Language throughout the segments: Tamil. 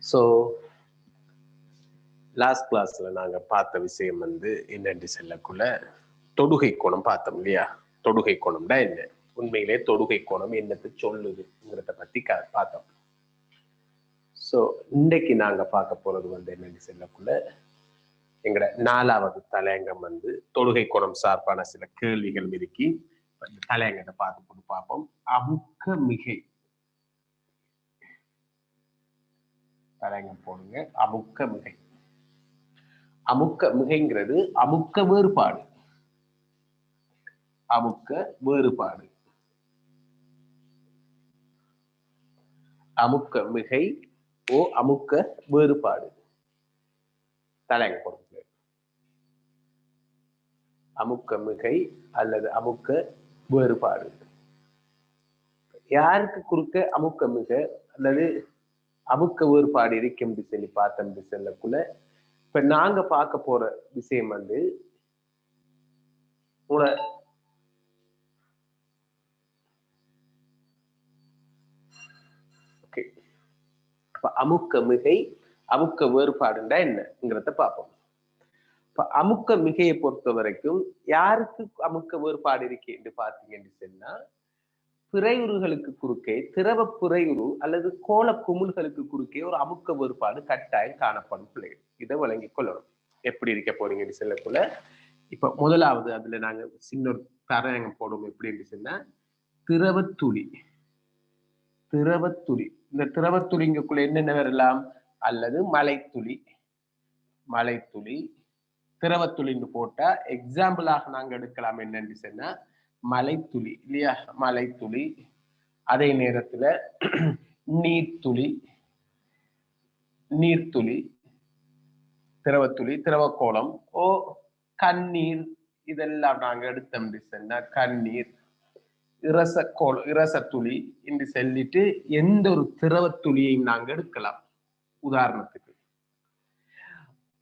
ஸோ லாஸ்ட் கிளாஸ்ல நாங்க பார்த்த விஷயம் வந்து என்னென்று செல்லக்குள்ள தொடுகை கோணம் பார்த்தோம் இல்லையா? தொடுகை கோணம்னா என்ன, உண்மையிலே தொடுகை கோணம் என்னது சொல்லுதுங்கிறத பத்தி பார்த்தோம். ஸோ இன்னைக்கு நாங்க பார்க்க போறது வந்து என்னென்னு செல்லக்குள்ள எங்கட 4வது தலையங்கம் வந்து தொடுகை கோணம் சார்பான சில கேள்விகள் இருக்கி தலையங்கத்தை பார்த்து பார்ப்போம். அமுக்க மிகை தலையங்கம் போடுங்க. அமுக்க மிகை. அமுக்க மிகைங்கிறது அமுக்க வேறுபாடு. அமுக்க வேறுபாடு. அமுக்க மிகை ஓ அமுக்க வேறுபாடு. தலையங்க போடுங்க. அமுக்க மிகை அல்லது அமுக்க வேறுபாடு. யாருக்கு குறுக்க அமுக்க மிகை அல்லது அமுக்க வேறுபாடு இருக்கும் சொல்லி பார்த்தோம் செல்லக்குள்ள இப்ப நாங்க பார்க்க போற விஷயம் வந்து அமுக்க மிகை அமுக்க வேறுபாடுண்டா என்னங்கிறத பார்ப்போம். இப்ப அமுக்க மிகையை பொறுத்த வரைக்கும் யாருக்கு அமுக்க வேறுபாடு இருக்கு என்று பார்த்தீங்கன்னு சொன்னா, பிறையுறுகளுக்கு குறுக்கே திரவ பிறையுறு அல்லது கோல குமிழ்களுக்கு குறுக்கே ஒரு அமுக்க வேறுபாடு கட்டாயம் காணப்படும் பிள்ளைகள். இதை விளங்கிக் கொள்ளணும். எப்படி இருக்க போறீங்கன்னு சொல்லக்குள்ள இப்ப முதலாவது அதுல நாங்க சின்ன ஒரு தரயங்கம் போடுவோம். எப்படின்னு சொன்னா, திரவத்துளி. திரவத்துளி. இந்த திரவத்துளிங்கக்குள்ள என்னென்ன வரலாம்? அல்லது மலைத்துளி. மலைத்துளி திரவத்துளின்னு போட்டா எக்ஸாம்பிளாக நாங்க எடுக்கலாம் என்னன்னு சொன்னா மலைத்துளி இல்லையா? மலைத்துளி. அதே நேரத்துல நீர்த்துளி. நீர்த்துளி திரவத்துளி திரவக்கோளம் ஓ கண்ணீர் இதெல்லாம் நாங்க எடுத்தோம் சொன்னா கண்ணீர் இரசத்துளி என்று சொல்லிட்டு எந்த ஒரு திரவத்துளியையும் நாங்க எடுக்கலாம். உதாரணத்துக்கு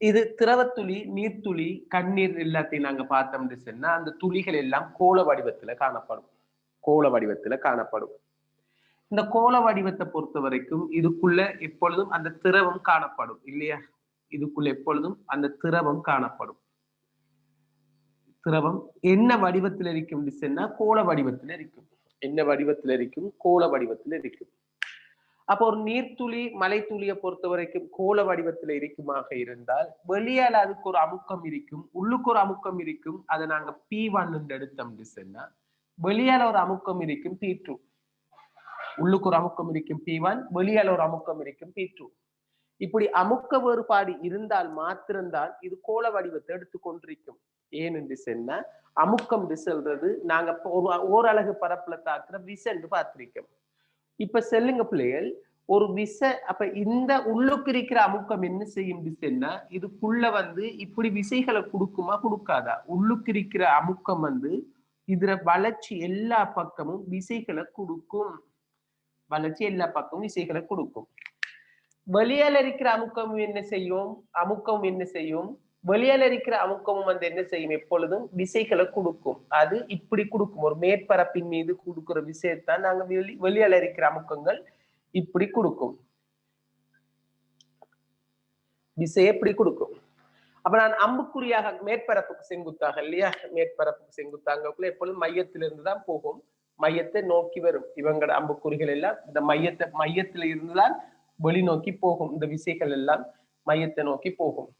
இது திரவத்துளி நீர்த்துளி கண்ணீர் எல்லாத்தையும் நாங்க பார்த்தோம்னு சொன்னா அந்த துளிகள் எல்லாம் கோள வடிவத்துல காணப்படும். கோள வடிவத்துல காணப்படும். இந்த கோள வடிவத்தை பொறுத்த வரைக்கும் இதுக்குள்ள எப்பொழுதும் அந்த திரவம் காணப்படும் இல்லையா? இதுக்குள்ள எப்பொழுதும் அந்த திரவம் காணப்படும். திரவம் என்ன வடிவத்தில் இருக்கும் சொன்னா கோள வடிவத்தில் இருக்கும். என்ன வடிவத்தில் இருக்கும்? கோள வடிவத்தில் இருக்கும். அப்போ ஒரு நீர்த்துளி மலைத்துளியை பொறுத்த வரைக்கும் கோள வடிவத்துல இருக்குமாக இருந்தால் வெளியால அதுக்கு ஒரு அமுக்கம் இருக்கும், உள்ளுக்கு ஒரு அமுக்கம் இருக்கும். அதை நாங்க P1 எடுத்தோம்னு சொன்னா வெளியால ஒரு அமுக்கம் இருக்கும் P2. உள்ளுக்கு ஒரு அமுக்கம் இருக்கும் P1, வெளியால ஒரு அமுக்கம் இருக்கும் P2. இப்படி அமுக்க வேறுபாடு இருந்தால் மாத்திரம்தான் இது கோள வடிவத்தை எடுத்துக்கொண்டிருக்கும். ஏன்னு சொன்னா அமுக்கம் சொல்றது நாங்க ஓரளவு பரப்புல தாக்குற விசன்னு பார்த்திருக்கோம். இப்ப செல்லுங்க பிள்ளைகள் ஒரு விச அப்ப இந்த உள்ளுக்கு இருக்கிற அமுக்கம் என்ன செய்யும் சொன்னா இதுக்குள்ள வந்து இப்படி விசைகளை கொடுக்குமா கொடுக்காதா? உள்ளுக்கு இருக்கிற அமுக்கம் வந்து இதுல வளர்ச்சி எல்லா பக்கமும் விசைகளை கொடுக்கும். வளர்ச்சி எல்லா பக்கமும் விசைகளை கொடுக்கும். வெளியால இருக்கிற அமுக்கம் என்ன செய்யும்? அமுக்கம் என்ன செய்யும்? வெளியால இருக்கிற அமுக்கமும் வந்து என்ன செய்யும்? எப்பொழுதும் விசைகளை கொடுக்கும். அது இப்படி கொடுக்கும். ஒரு மேற்பரப்பின் மீது கொடுக்கிற விசையத்தான் நாங்க வெளியால இருக்கிற அமுக்கங்கள் இப்படி கொடுக்கும். விசை எப்படி கொடுக்கும்? அப்ப நான் அம்புக்குறியாக மேற்பரப்புக்கு செங்குத்தாக இல்லையா? மேற்பரப்புக்கு செங்குத்தாங்கக்குள்ள எப்பொழுதும் மையத்திலிருந்து தான் போகும். மையத்தை நோக்கி வரும். இவங்களோட அம்புக்குறிகள் எல்லாம் இந்த மையத்துல இருந்துதான் வெளிநோக்கி போகும். இந்த விசைகள் எல்லாம் மையத்தை நோக்கி போகும்.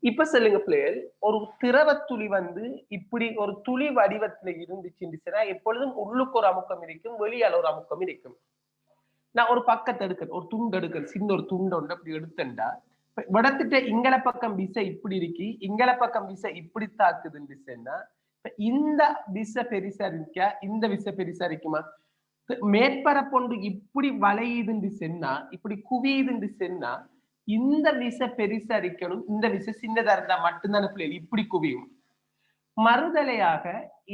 இப்ப சொல்லுங்க பிள்ளைகள், ஒரு திரவத்துளி வந்து இப்படி ஒரு துளி வடிவத்துல இருந்துச்சுன்னா எப்பொழுதும் உள்ளுக்கு ஒரு அமுக்கம் இருக்கும், வெளியால ஒரு அமுக்கம் இருக்கும். நான் ஒரு பக்கத்தை எடுக்கிறேன், ஒரு துண்டு எடுக்கிறேன், சின்ன ஒரு துண்டு ஒன்று அப்படி எடுத்தேன்டா விடத்துட்டு இங்கல பக்கம் விசை இப்படி இருக்கு, இங்கல பக்கம் விசை இப்படி தாக்குதுன்னு சொன்னா இந்த விசை பெருசா இருக்கா? இந்த விசை பெருசா இருக்குமா? மேற்பரப்பொன்று இப்படி வளையுதுன்னு சொன்னா இப்படி குவியுதுன்னு சொன்னா இந்த விசை பெருசா இருக்கணும், இந்த விசை சின்னதா இருந்தா மட்டும்தான பிள்ளைகள் இப்படி குவியும். மறுதலையாக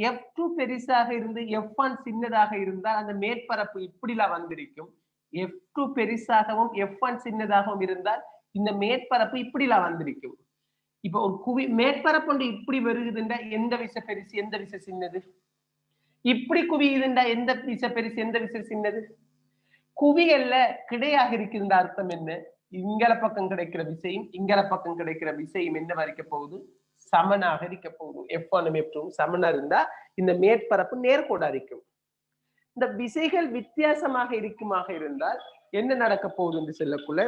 F2 பெருசாக இருந்து F1 சின்னதாக இருந்தால் அந்த மேற்பரப்பு இப்படிலாம் வந்திருக்கும். F2 பெருசாகவும் F1 சின்னதாகவும் இருந்தால் இந்த மேற்பரப்பு இப்படிலாம் வந்திருக்கும். இப்ப ஒரு மேற்பரப்பு இப்படி வருகுதுண்டா எந்த விசை பெருசு எந்த விசை சின்னது? இப்படி குவியுதுண்டா எந்த விசை பெருசு எந்த விசை சின்னது? குவியல்ல கிடையாக இருக்கின்ற அர்த்தம் என்ன? இங்கல பக்கம் கிடைக்கிற விசையும் இங்கல பக்கம் கிடைக்கிற விசையும் என்ன வரைக்க போகுது? சமனாக இருக்க போகுது. F1 F2 சமனா இருந்தா இந்த மேற்பரப்பு நேர்கோடா இருக்கும். இந்த விசைகள் வித்தியாசமாக இருக்குமாக இருந்தால் என்ன நடக்க போகுது என்று சொல்லக்குள்ள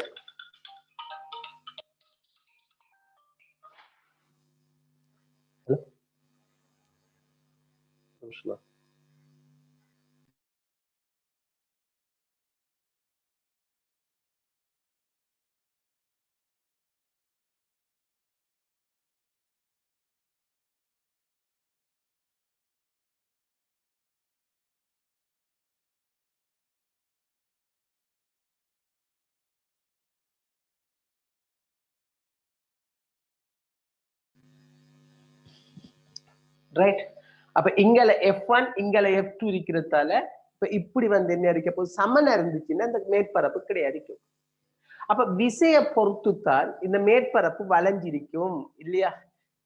ரைட். அப்ப இங்கல F1 இங்கல F2 இருக்கிறதால இப்ப இப்படி வந்து என்ன இருக்க போது சமனா இருந்துச்சுன்னா இந்த மேற்பரப்பு கிடையாது. அப்ப விசையை பொறுத்துத்தான் இந்த மேற்பரப்பு வளைஞ்சிருக்கும் இல்லையா?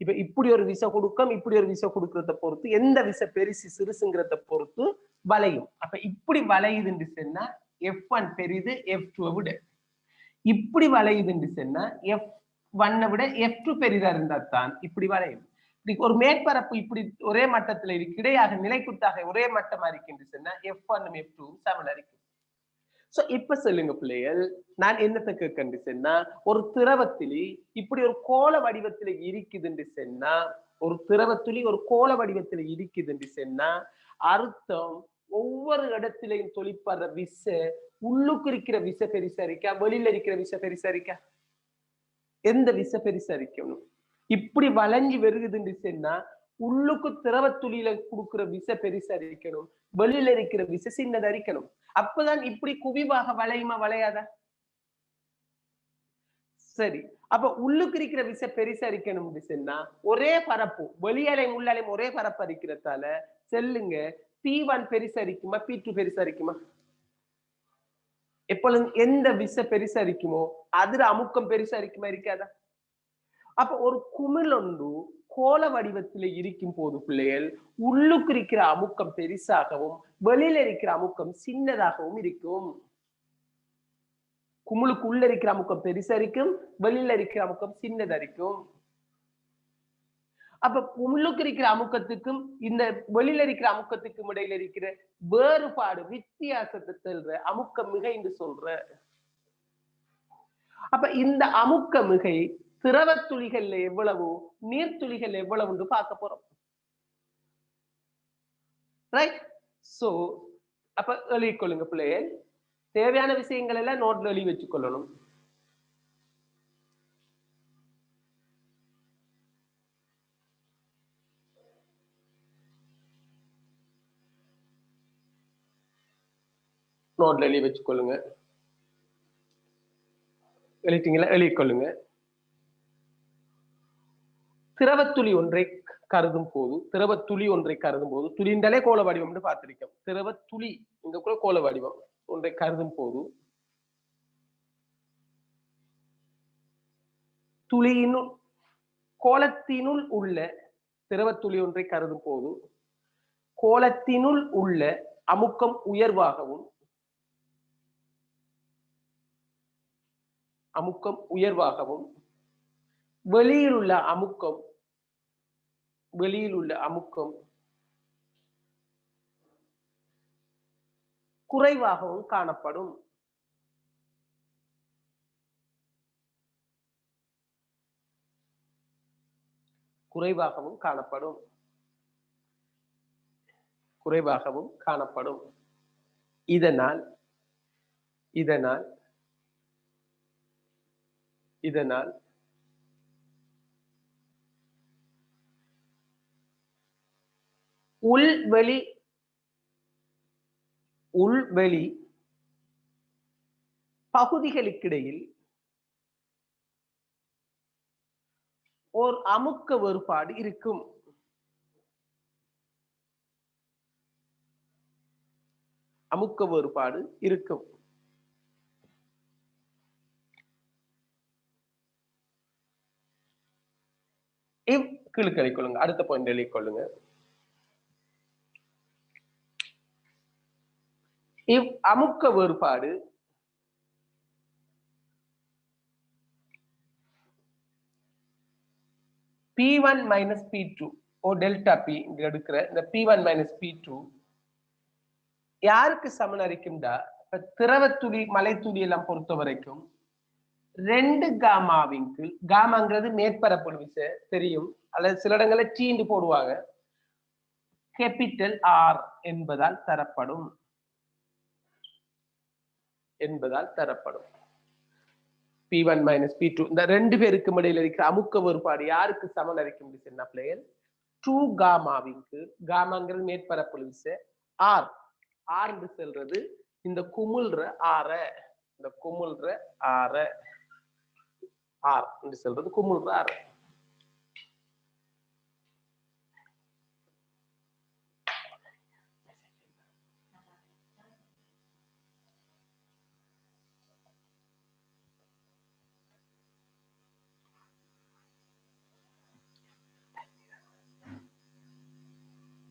இப்ப இப்படி ஒரு விசை கொடுக்கும் இப்படி ஒரு விசை கொடுக்கறத பொறுத்து எந்த விசை பெருசு சிறுசுங்கிறத பொறுத்து வளையும். அப்ப இப்படி வளையுதுன்னு சொன்னா F1 பெரிது F2 விட, இப்படி வளையுதுன்னு சொன்னா F1 விட F2 பெரிதா இருந்தா தான் இப்படி வளையும். ஒரு மேற்பரப்பு இப்படி ஒரே மட்டத்துல கிடையாக நிலைக்குத்தாக ஒரே மட்டமா இருக்குன்னு சொன்னா F1 F2 சமனா இருக்கும். சோ இப்ப சொல்லுங்க பிள்ளைகள், நான் என்னத்தை கேட்கன்னு சொன்னா ஒரு திரவத்திலி இப்படி ஒரு கோள வடிவத்துல இருக்குதுன்னு சொன்னா ஒரு திரவத்துளி ஒரு கோள வடிவத்துல இருக்குதுன்னு சொன்னா அர்த்தம் ஒவ்வொரு இடத்திலையும் தொழிற்படுற விசை உள்ளுக்கு இருக்கிற விசை பெருசா இருக்கா வெளியில இருக்கிற விசை பெருசா இருக்கா? எந்த விசை பெருசா இருக்கணும்? இப்படி வளைஞ்சு வருகுதுன்னு சொன்னா உள்ளுக்கு திரவத்துளியில கொடுக்கிற விசை பெருசா இருக்கணும், வெளியில இருக்கிற விசை சின்னதா இருக்கணும். அப்பதான் இப்படி குவிவாக வளையுமா வளையாதா? சரி, அப்ப உள்ளுக்கு இருக்கிற விசை பெருசா இருக்கணும் சொன்னா ஒரே பரப்பு வெளியாலையும் உள்ளாலையும் ஒரே பரப்பு இருக்கிறதால செல்லுங்க P1 பெருசா இருக்குமா P2 பெருசா இருக்குமா? எப்பொழுதும் எந்த விசை பெருசா இருக்குமோ அதுல அமுக்கம் பெருசா இருக்குமா இருக்காதா? அப்ப ஒரு குமிழ் ஒன்று கோள வடிவத்தில் இருக்கும் போது பிள்ளைகள் உள்ளுக்கு இருக்கிற அமுக்கம் பெருசாகவும் வெளியில இருக்கிற அமுக்கம் சின்னதாகவும் இருக்கும். குமிழுக்கு உள்ள இருக்கிற அமுக்கம் பெருசா இருக்கும், வெளியில இருக்கிற அமுக்கம் சின்னதா இருக்கும். அப்ப உள்ளுக்கு இருக்கிற அமுக்கத்துக்கும் இந்த வெளியில இருக்கிற அமுக்கத்துக்கும் இடையில இருக்கிற வேறுபாடு வித்தியாசத்தை சொல்ற அமுக்க மிகை என்று சொல்ற. அப்ப இந்த அமுக்க மிகை திரவ துளிகள்ல எவ்வளவு நீர்த்துளிகள் எவ்வளவு பார்க்க போறோம். ரைட். சோ அப்ப எழுதிக்கொள்ளுங்க பிள்ளைகள், தேவையான விஷயங்கள் எல்லாம் நோட்ல எழுதி வச்சுக்கொள்ளணும். நோட்ல எழுதி வச்சுக்கொள்ளுங்க. எழுதிட்டீங்களா? எழுதிக்கொள்ளுங்க. திரவத்துளி ஒன்றை கருதும் போது திரவத்துளி ஒன்றை கருதும் போது துளிந்தாலே கோள வடிவம் பார்த்திருக்கோம். திரவத்துளி இந்த கூட கோள வடிவம் ஒன்றை கருதும் போது துளியினுள் கோலத்தினுள் உள்ள திரவத்துளி ஒன்றை கருதும் போது கோலத்தினுள் உள்ள அமுக்கம் உயர்வாகவும் வெளியில் உள்ள அமுக்கம் குறைவாகவும் காணப்படும். இதனால் உள்வெளி பகுதிகளுக்கிடையில் ஓர் அமுக்க வேறுபாடு இருக்கும். கீழ்களை கொள்ளுங்க. அடுத்த பாயிண்ட் எழுதிக் கொள்ளுங்க. இவ் அமுக்க வேறுபாடு P1 minus P2 ஓ டெல்டா P இங்க எடுக்கிற இந்த P1 minus P2 யாருக்கு சமன் அளிக்கும்டா திரவத்துளி மலைத்துளி எல்லாம் பொறுத்த வரைக்கும் 2 காமாவின் கீழ் காமாங்கிறது மேற்பரப்பு விசை தெரியும் அல்லது சில இடங்களை டீண்டு போடுவாங்க கேபிட்டல் ஆர் என்பதால் தரப்படும் P1 minus P2 இந்த ரெண்டு பேருக்கு இடையில இருக்கிற அமுக்க வேறுபாடு யாருக்கு சமன் அளிக்கும் என்ன பிளேயர் 2 காமாவிற்கு காமாங்கிறது மேற்பரப்பு விசை ஆர் ஆர் என்று சொல்றது இந்த குமிழ்ற ஆர ஆர் என்று சொல்றது குமிழ்ற ஆர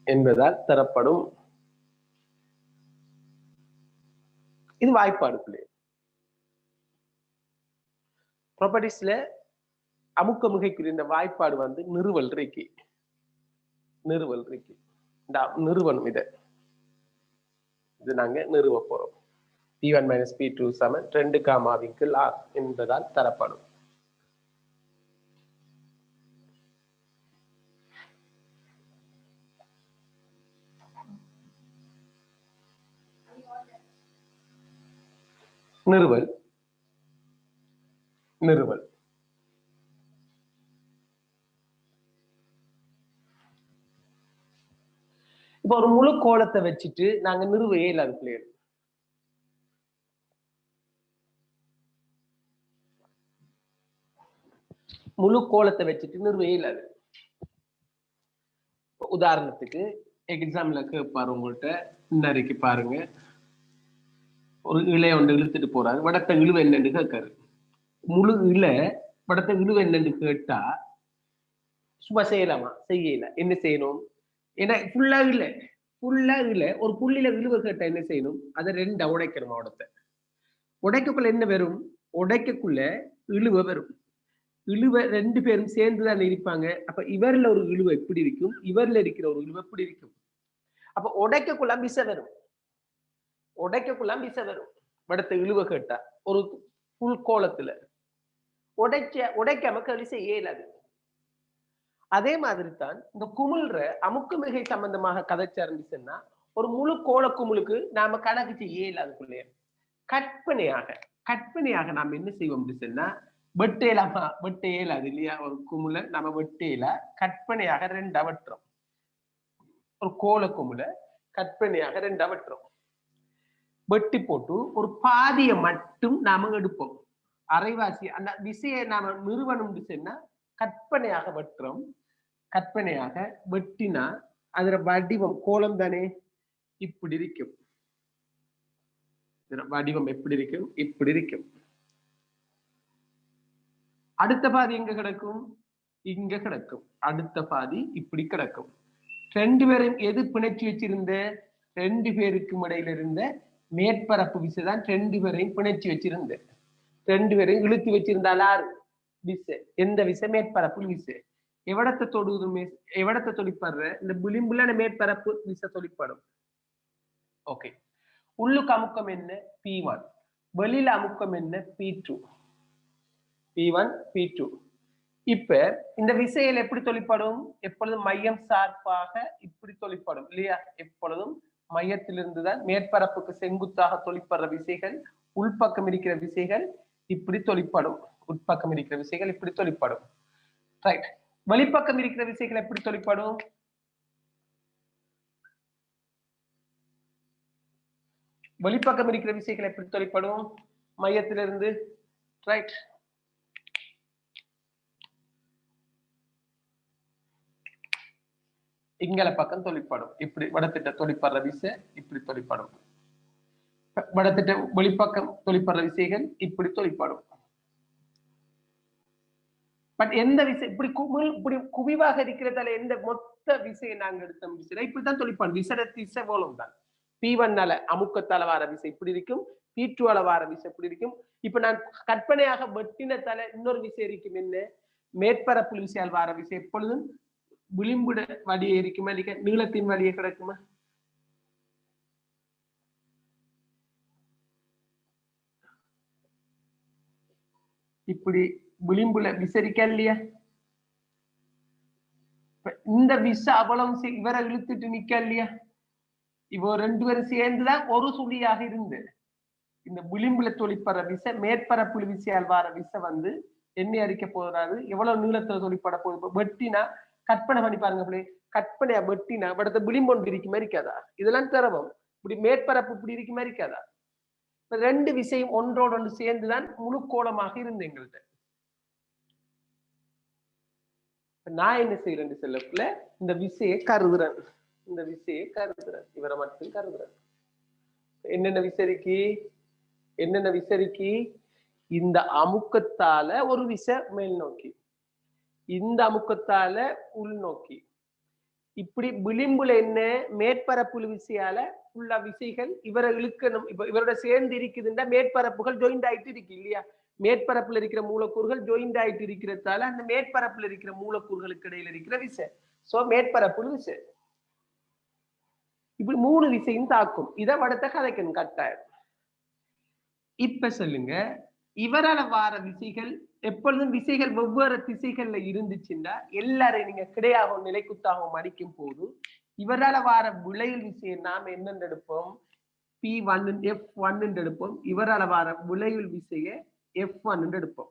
என்பதால் தரப்படும் இது வாய்ப்பாடு பிள்ளை ப்ராப்பர்ட்டிஸ்ல அமுக்க மிகைக்குரிய இந்த வாய்ப்பாடு வந்து நிறுவல் ரேக்கி நிறுவனம் இது நாங்க நிறுவ போறோம் P1 minus P2 சமன் 2 காமாவின் கீழ் R என்பதால் தரப்படும் நிறுவல் இப்ப ஒரு முழு கோலத்தை வச்சுட்டு நாங்க நிறுவையே இல்லாத பிள்ளைகள் முழு கோலத்தை வச்சுட்டு நிறுவையே இல்லாது உதாரணத்துக்கு எக்ஸாம்ல கேட்பாரு உங்கள்கிட்ட இன்னைக்கு பாருங்க ஒரு இலைய ஒன்று இழுத்துட்டு போறாரு வடத்தை இழுவ என்னன்னு கேட்காரு முழு இலை வடத்தை இழுவ என்னன்னு கேட்டா சும்மா செய்யலாமா செய்யல என்ன செய்யணும் ஏன்னா ஃபுல்லா இல்லை ஒரு புள்ளியில இழுவ கேட்டா என்ன செய்யணும் அதை ரெண்டா உடைக்கணும் வடத்தை உடைக்கக்குள்ள என்ன வரும் உடைக்கக்குள்ள இழுவ வரும் இழுவ ரெண்டு பேரும் சேர்ந்துதான் இருப்பாங்க அப்ப இவர்ல ஒரு இழுவ எப்படி இருக்கும் இவர்ல இருக்கிற ஒரு இழுவ எப்படி இருக்கும் அப்ப உடைக்கக்குள்ள விசை வரும் வடத்தை இழுவ கேட்டா ஒரு புல் கோலத்துல உடைக்காம கழி செய்ய இயலாது அதே மாதிரி தான் இந்த குமிழ்ற அமுக்கு மிகை சம்பந்தமாக கதைச்சு ஆரம்பிச்சுன்னா ஒரு முழு கோல குமிழுக்கு நாம கணக்கு செய்ய இயலாதுக்குள்ளே கற்பனையாக நாம என்ன செய்வோம் சொன்னா வெட்டையில அது இல்லையா ஒரு குமுல நம்ம வெட்டையில கற்பனையாக ரெண்டா வெட்டுறோம் ஒரு கோல குமுல கற்பனையாக ரெண்டா வெட்டுறோம் வெட்டி போட்டு ஒரு பாதியை மட்டும் நாம எடுப்போம் அரைவாசி அந்த விசையை நாம நிறுவனம் சொன்னா கற்பனையாக வெட்டுறோம் கற்பனையாக வெட்டினா அதுல வடிவம் கோலம் தானே இப்படி இருக்கும் வடிவம் எப்படி இருக்கும் இப்படி இருக்கும் அடுத்த பாதி எங்க கிடக்கும் இங்க கிடக்கும் அடுத்த பாதி இப்படி கிடக்கும் ரெண்டு பேரும் எது பிணைச்சி வச்சிருந்த ரெண்டு பேருக்கும் இடையில இருந்த மேற்பரப்பு விசைதான் ரெண்டு பேரையும் பிணைச்சி வச்சிருந்த ரெண்டு பேரையும் இழுத்து வச்சிருந்தாலா விசை எந்த விசை மேற்பரப்பு விசை எவடத்தை தொடுவது எவடத்தை தொழிற்படுற இந்த விளிம்புல மேற்பரப்பு விசை தொழிற்படும் ஓகே உள்ளுக்கு அமுக்கம் என்ன P1 வெளியில அமுக்கம் என்ன P2 இப்ப இந்த விசையில் எப்படி தொழிற்படும் எப்பொழுதும் மையம் சார்பாக இப்படி தொழிற்படும் இல்லையா எப்பொழுதும் மையத்திலிருந்துதான் மேற்பரப்புக்கு செங்குத்தாக தொழிற்படுற விசைகள் உள்பக்கம் இருக்கிற விசைகள் இப்படி தொழிற்படும் உட்பக்கம் இருக்கிற விசைகள் இப்படி தொழிற்படும் ரைட் வெளிப்பக்கம் இருக்கிற விசைகள் எப்படி தொழிற்படும் வெளிப்பக்கம் இருக்கிற விசைகள் எப்படி தொழிற்படும் மையத்திலிருந்து ரைட் இங்கல பக்கம் தொழிற்படும் இப்படி வடத்திட்ட தொழிற்படுற விசை இப்படி தொழிற்படும் வடத்திட்ட வெளிப்பக்கம் தொழிற்படுற விசைகள் இப்படி தொழிற்படும் பட் எந்த விசை இப்படி குவிவாக இருக்கிறதால எந்த மொத்த விசையை நாங்க எடுத்தோம் இப்படித்தான் தொழிற்படும் விசை திசை போலும் தான் P1 அமுக்கத்தால வார விசை இப்படி இருக்கும், P2 வார விசை இப்படி இருக்கும். இப்ப நான் கற்பனையாக வெட்டினத்தால இன்னொரு விசை இருக்கும், என்ன மேற்பரப்பு விசையால் வார விசை எப்பொழுதும் விளிம்புட வழியே இருக்குமா இல்ல நீளத்தின் வழியே கிடக்குமா? இப்படி விளிம்புல விசரிக்கா இல்லையா? இந்த விசை அவ்வளவு இவரை இழுத்துட்டு நிக்க இல்லையா? இவ ரெண்டு பேரும் சேர்ந்துதான் ஒரு சுழியாக இருந்து இந்த விளிம்புல தொழிற்படுற விசை மேற்பரப்பு விசையால் வார விசை வந்து என்ன அறிக்க போறாரு, எவ்வளவு நீளத்துல தொழிற்பட போகுது. வெட்டினா கற்பனை பண்ணி பாருங்க, கற்பனையா வெட்டினா படத்தை விளிம்பு ஒன்று இருக்குமா இருக்காதா? இதெல்லாம் திரவம், இப்படி மேற்பரப்பு இப்படி இருக்குமா இருக்காதா? ரெண்டு விசையும் ஒன்றோடு ஒன்று சேர்ந்துதான் முழு கோலமாக இருந்து எங்கள்கிட்ட. நான் என்ன செய்யறேன் செல்லக்குள்ள இந்த விசையை கருதுறேன், இந்த விசையை கருதுறேன், இவரை மட்டும் கருதுறேன். என்னென்ன விசரிக்கு இந்த அமுக்கத்தால ஒரு விசை மேல் நோக்கி, இந்த அமுக்கத்தால உள்நோக்கி, இப்படி விளிம்புல என்ன மேற்பரப்பு விசையால உள்ள விசைகள் இவரை இழுக்கணும். இப்ப இவரோட சேர்ந்து இருக்குதுன்னா மேற்பரப்புகள் ஜாயிண்ட் ஆயிட்டு இருக்கு இல்லையா? மேற்பரப்புல இருக்கிற மூலக்கூறுகள் ஜாயிண்ட் ஆயிட்டு இருக்கிறதால அந்த மேற்பரப்புல இருக்கிற மூலக்கூறுகளுக்கு இடையில இருக்கிற விசை சோ மேற்பரப்பு விசை. இப்படி மூணு விசையும் தாக்கும். இதை வடத்த கதைக்கணும் கட்டாயம். இப்ப சொல்லுங்க, இவரால வார விசைகள் எப்பொழுதும் விசைகள் வெவ்வேறு திசைகள்ல இருந்துச்சுன்னா எல்லாரையும் நீங்க கிடையாகவும் நிலைக்குத்தாகவும் அடிக்கும் போது இவரால வார விளையில் விசையை நாம என்னன்னு எடுப்போம், P1 F1 எடுப்போம். இவரால வார விளைவில் விசையை F1 எடுப்போம்.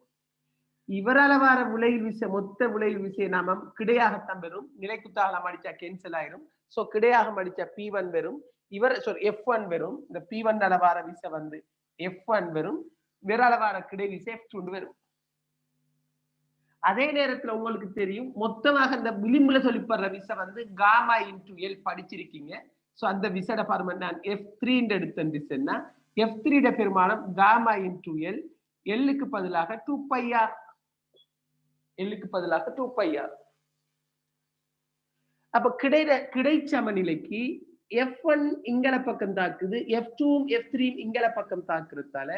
இவரால வார விளையில் விசை மொத்த விளைவில் விசையை நாம கிடையாகத்தான் பெறும், நிலைக்குத்தாக அடிச்சா கேன்சல் ஆயிரும். சோ கிடையாக அடிச்சா P1 வரும், இவர் F1 வரும். இந்த P1 வார விசை வந்து F1 வரும், இவரால வார கிடை விசை F2 வரும். அதே நேரத்துல உங்களுக்கு தெரியும் மொத்தமாக இந்த விளிம்புல சொல்லிப்படுற விசை வந்து காமா இன்டு எல் படிச்சிருக்கீங்க. சோ அந்த விசைட ஃபார்முலா நான் F3 எடுத்தேன்னா F3 பெருமானம் காமா இன்டு எல், எல்லுக்கு பதிலாக 2πr, எல்லுக்கு பதிலாக 2πr. அப்ப கிடை சமநிலைக்கு F1 இங்கல பக்கம் தாக்குது, F2 F3 இங்கல பக்கம் தாக்குறதால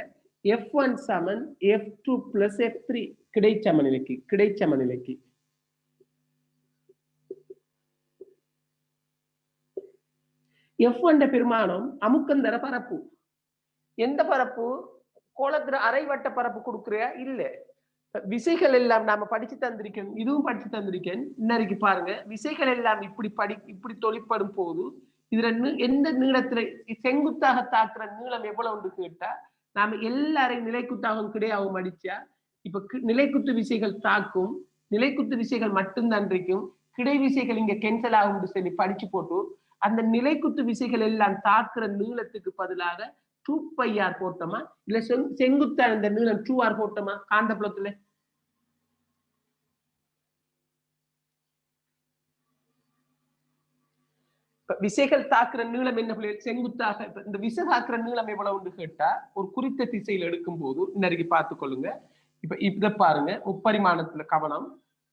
F1 சமன் F2 பிளஸ் F3 கிடை சமநிலைக்கு. F1 பெருமானம் அமுக்கந்தர பரப்பு. எந்த பரப்பு? கோளத்துல அரைவட்ட பரப்பு கொடுக்குறியா இல்ல. விசைகள் எல்லாம் நாம படிச்சு தந்திருக்கேன், இதுவும் படிச்சு தந்திருக்கேன். இன்னைக்கு பாருங்க, விசைகள் எல்லாம் இப்படி தொழிற்படும் போது இதுல எந்த நீளத்துல செங்குத்தாக தாக்குற நீளம் எவ்வளவு கேட்டா நாம எல்லாரையும் நிலைக்குத்தாகவும் கிடையாகவும் அடிச்சா இப்ப நிலைக்குத்து விசைகள் தாக்கும், நிலைக்குத்து விசைகள் மட்டும்தான் இருக்கும், கிடை விசைகள் இங்க கேன்சல் ஆகும் சொல்லி படிச்சு போட்டு அந்த நிலைக்குத்து விசைகள் எல்லாம் தாக்குற நீளத்துக்கு பதிலாக 2πr போட்டோமா இல்ல செங்குத்தா இந்த நீளம் 2r போட்டோமா காந்த புலத்துல? விசைகள் தாக்குற நீளம் என்ன பிள்ளை? செங்குத்தாக. இந்த விசை தாக்குற நீளம் எவ்வளவு கேட்டா ஒரு குறித்த திசையில் எடுக்கும் போது இன்னைக்கு பார்த்துக் கொள்ளுங்க. இப்ப இத பாருங்க, முப்பரிமாணத்துல கவனம்.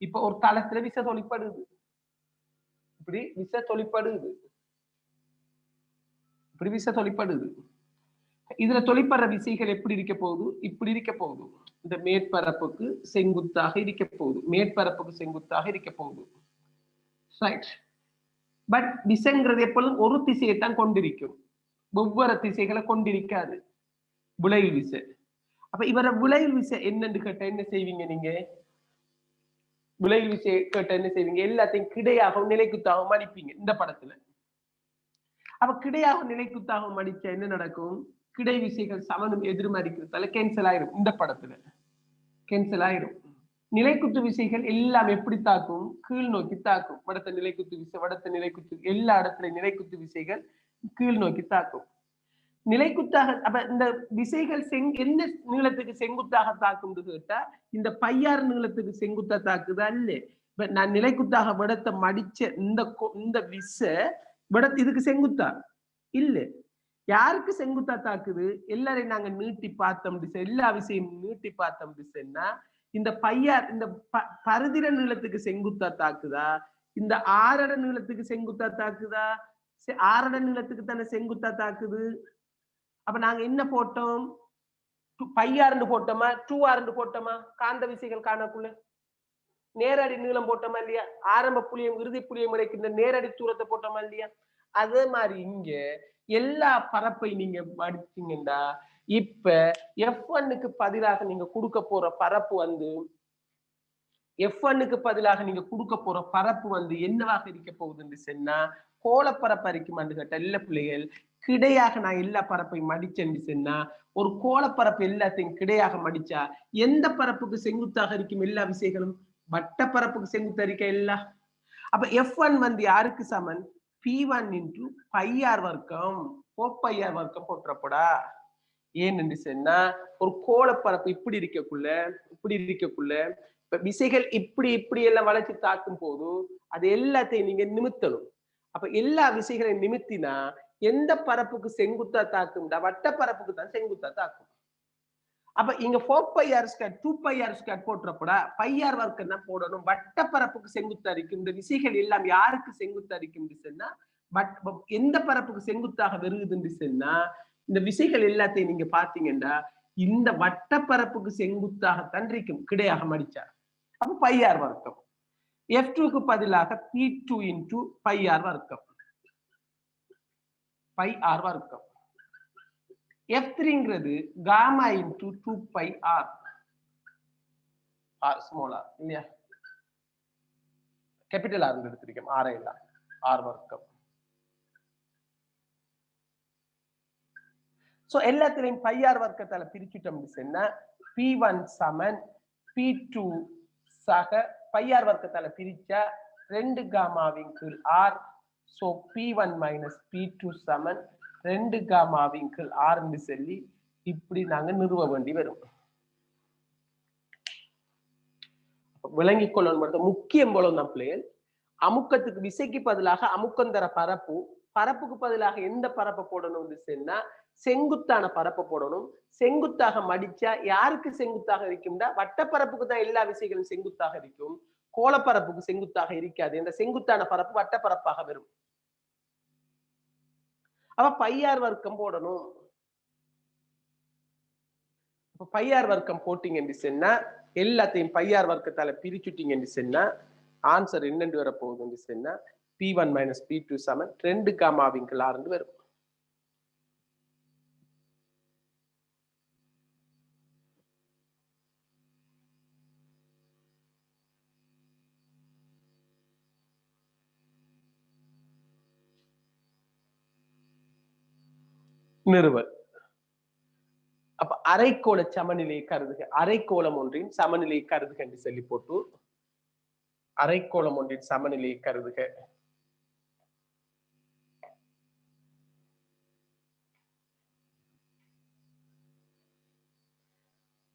இப்ப ஒரு தளத்துல விசை தொழிற்படுது, இப்படி விசை தொழிற்படுது, இப்படி விசை தொழிற்படுது. இதுல தொழிற்படுற விசைகள் எப்படி இருக்க போகுது? இப்படி இருக்க போகுது. இந்த மேற்பரப்புக்கு செங்குத்தாக இருக்க போகுது, மேற்பரப்புக்கு செங்குத்தாக இருக்க போகுது. ரைட். பட் விசைங்கிறது எப்பொழுதும் ஒரு திசையைத்தான் கொண்டிருக்கும், ஒவ்வொரு திசைகளை கொண்டிருக்காது விளைவு விசை. அப்ப இவர விளைவு விசை என்னன்னு கேட்ட என்ன செய்வீங்க நீங்க? விளைவு விசை கேட்ட என்ன செய்வீங்க? எல்லாத்தையும் கிடையாகவும் நிலைக்குத்தாகவும் அடிப்பீங்க இந்த படத்துல. அப்ப கிடையாக நிலைக்குத்தாகவும் அடிச்சா என்ன நடக்கும்? கிடை விசைகள் சமனும் எதிர்மறிக்கிறதால கேன்சல் ஆயிரும். இந்த படத்துல கேன்சல் ஆயிரும். நிலைக்குத்து விசைகள் எல்லாம் எப்படி தாக்கும்? கீழ் நோக்கி தாக்கும். வடத்த நிலைக்குத்து விசை, வடத்த நிலைக்குத்து, எல்லா இடத்துல நிலைக்குத்து விசைகள் கீழ் நோக்கி தாக்கும். நிலைக்குத்தாக அப்ப இந்த விசைகள் என்ன நீளத்துக்கு செங்குத்தாக தாக்கும் கேட்டா இந்த πr நீளத்துக்கு செங்குத்தா தாக்குதா இல்ல? இப்ப நான் நிலைக்குத்தாக வடத்தை மடிச்ச இந்த விசை வடத்து இதுக்கு செங்குத்தா இல்ல. யாருக்கு செங்குத்தா தாக்குது? எல்லாரையும் நாங்க நீட்டி பார்த்தோம் திசை, எல்லா விசையும் நீட்டி பார்த்தோம் திசைன்னா இந்த πr இந்த பருதிர நீளத்துக்கு செங்குத்தா தாக்குதா, இந்த ஆரட நீளத்துக்கு செங்குத்தா தாக்குதா, ஆறட நீளத்துக்கு தானே செங்குத்தா தாக்குது. அப்ப நாங்க என்ன போட்டோம்? பையார்னு போட்டோமா, 2R போட்டோமா? காந்த விசைகள் காணக்குள்ள நேரடி நீளம் போட்டோமா இல்லையா? ஆரம்ப புள்ளியும் இறுதி புள்ளியும் இணைக்கின்ற நேரடி தூரத்தை போட்டோமா இல்லையா? அதே மாதிரி இங்க எல்லா பரப்பை நீங்க படிச்சீங்கன்னா, இப்ப F1க்கு பதிலாக நீங்க கொடுக்க போற பரப்பு வந்து F1க்கு பதிலாக நீங்க கொடுக்க போற பரப்பு வந்து என்னவாக இருக்க போகுதுன்னு சொன்னா, கோளப்பரப்பு இருக்குமான்னு கேட்டா இல்ல பிள்ளைகள். கிடையாக நான் எல்லா பரப்பையும் மடிச்சேன்னு சொன்னா, ஒரு கோளப்பரப்பு எல்லாத்தையும் கிடையாக மடிச்சா எந்த பரப்புக்கு செங்குத்தாக இருக்கும் எல்லா விசைகளும்? வட்ட பரப்புக்கு செங்குத்தா இருக்க எல்லா. அப்ப F1 வந்து யாருக்கு சமன்? P1 into pi r வர்க்கம் 4 pi r வர்க்கம் போட்டுறப்படா. ஏன்னு சொன்னா ஒரு கோளப்பரப்பு இப்படி இருக்கக்குள்ள இப்ப விசைகள் இப்படி எல்லாம் வளைச்சு தாக்கும் போது அது எல்லாத்தையும் நீங்க நிமித்தணும். அப்ப எல்லா விசைகளையும் நிமித்தினா எந்த பரப்புக்கு செங்குத்தா தாக்கும்டா? வட்ட பரப்புக்கு தான் செங்குத்தா தாக்கும். அப்ப இங்க 4 pi r square 2 pi r square போட்டுறப்படா pi r வர்க்கம் தான் போடணும். வட்ட பரப்புக்கு செங்குத்தா இருக்கும். இந்த விசைகள் எல்லாம் யாருக்கு செங்குத்தா இருக்கும்னு சொன்னா எந்த பரப்புக்கு செங்குத்தாக வருகுதுன்னு சொன்னா இந்த விசைகள் எல்லாத்தையும் நீங்க பாத்தீங்கன்னா இந்த வட்ட பரப்புக்கு செங்குத்தாக இருக்கும் கிடையாக மடிச்சா. அப்ப pi r வர்க்கம். F2க்கு பதிலாக P2 into pi r வர்க்கம். pi r வர்க்கம். F3ங்கிறது gamma into 2 pi r. r small r இல்லையா? கேபிட்டல் r எடுத்திருக்கோம். r இல்ல. r வர்க்கம். சோ எல்லாத்திலையும் pi r வர்க்கத்தால பிரிச்சுட்டோம்னு சொன்னா P1 சமன் P2 சக pi r வர்க்கத்தால பிரிச்சா 2 காமாவின் கீழ் r. So P1 minus P2 சமன் 2 காமாவின் கீழ் r ன்னு சொல்லி இப்படி நாங்க நிறுவ வேண்டி வரும். விளங்கிக் கொள்ளணும். முக்கியம் போலதான் பிள்ளைகள். அமுக்கத்துக்கு விசைக்கு பதிலாக அமுக்கம் தர பரப்புக்கு பதிலாக எந்த பரப்பை போடணும்னு சொன்னா செங்குத்தான பரப்பை போடணும். செங்குத்தாக மடிச்சா யாருக்கு செங்குத்தாக இருக்கும்டா? வட்டப்பரப்புக்கு தான் எல்லா விசைகளும் செங்குத்தாக இருக்கும். கோளப்பரப்புக்கு செங்குத்தாக இருக்காது. இந்த செங்குத்தான பரப்பு வட்டப்பரப்பாக வரும். அப்ப pi r வர்க்கம் போடணும். pi r வர்க்கம் போட்டீங்கன்னு சொன்னா எல்லாத்தையும் pi r வர்க்கத்தால பிரிச்சுட்டீங்கன்னு சொன்னா ஆன்சர் என்னன்னு வர போகுதுன்னு சொன்னா P1 minus P2 சமன் 2 காமாவின் கீழ் r ன்னு வரும். நிறுவல். அப்ப அரைக்கோள சமநிலை கருதுக. அரைக்கோளம் ஒன்றின் சமநிலை கருதுக என்று சொல்லி போட்டு அரைக்கோளம் ஒன்றின் சமநிலை கருதுக.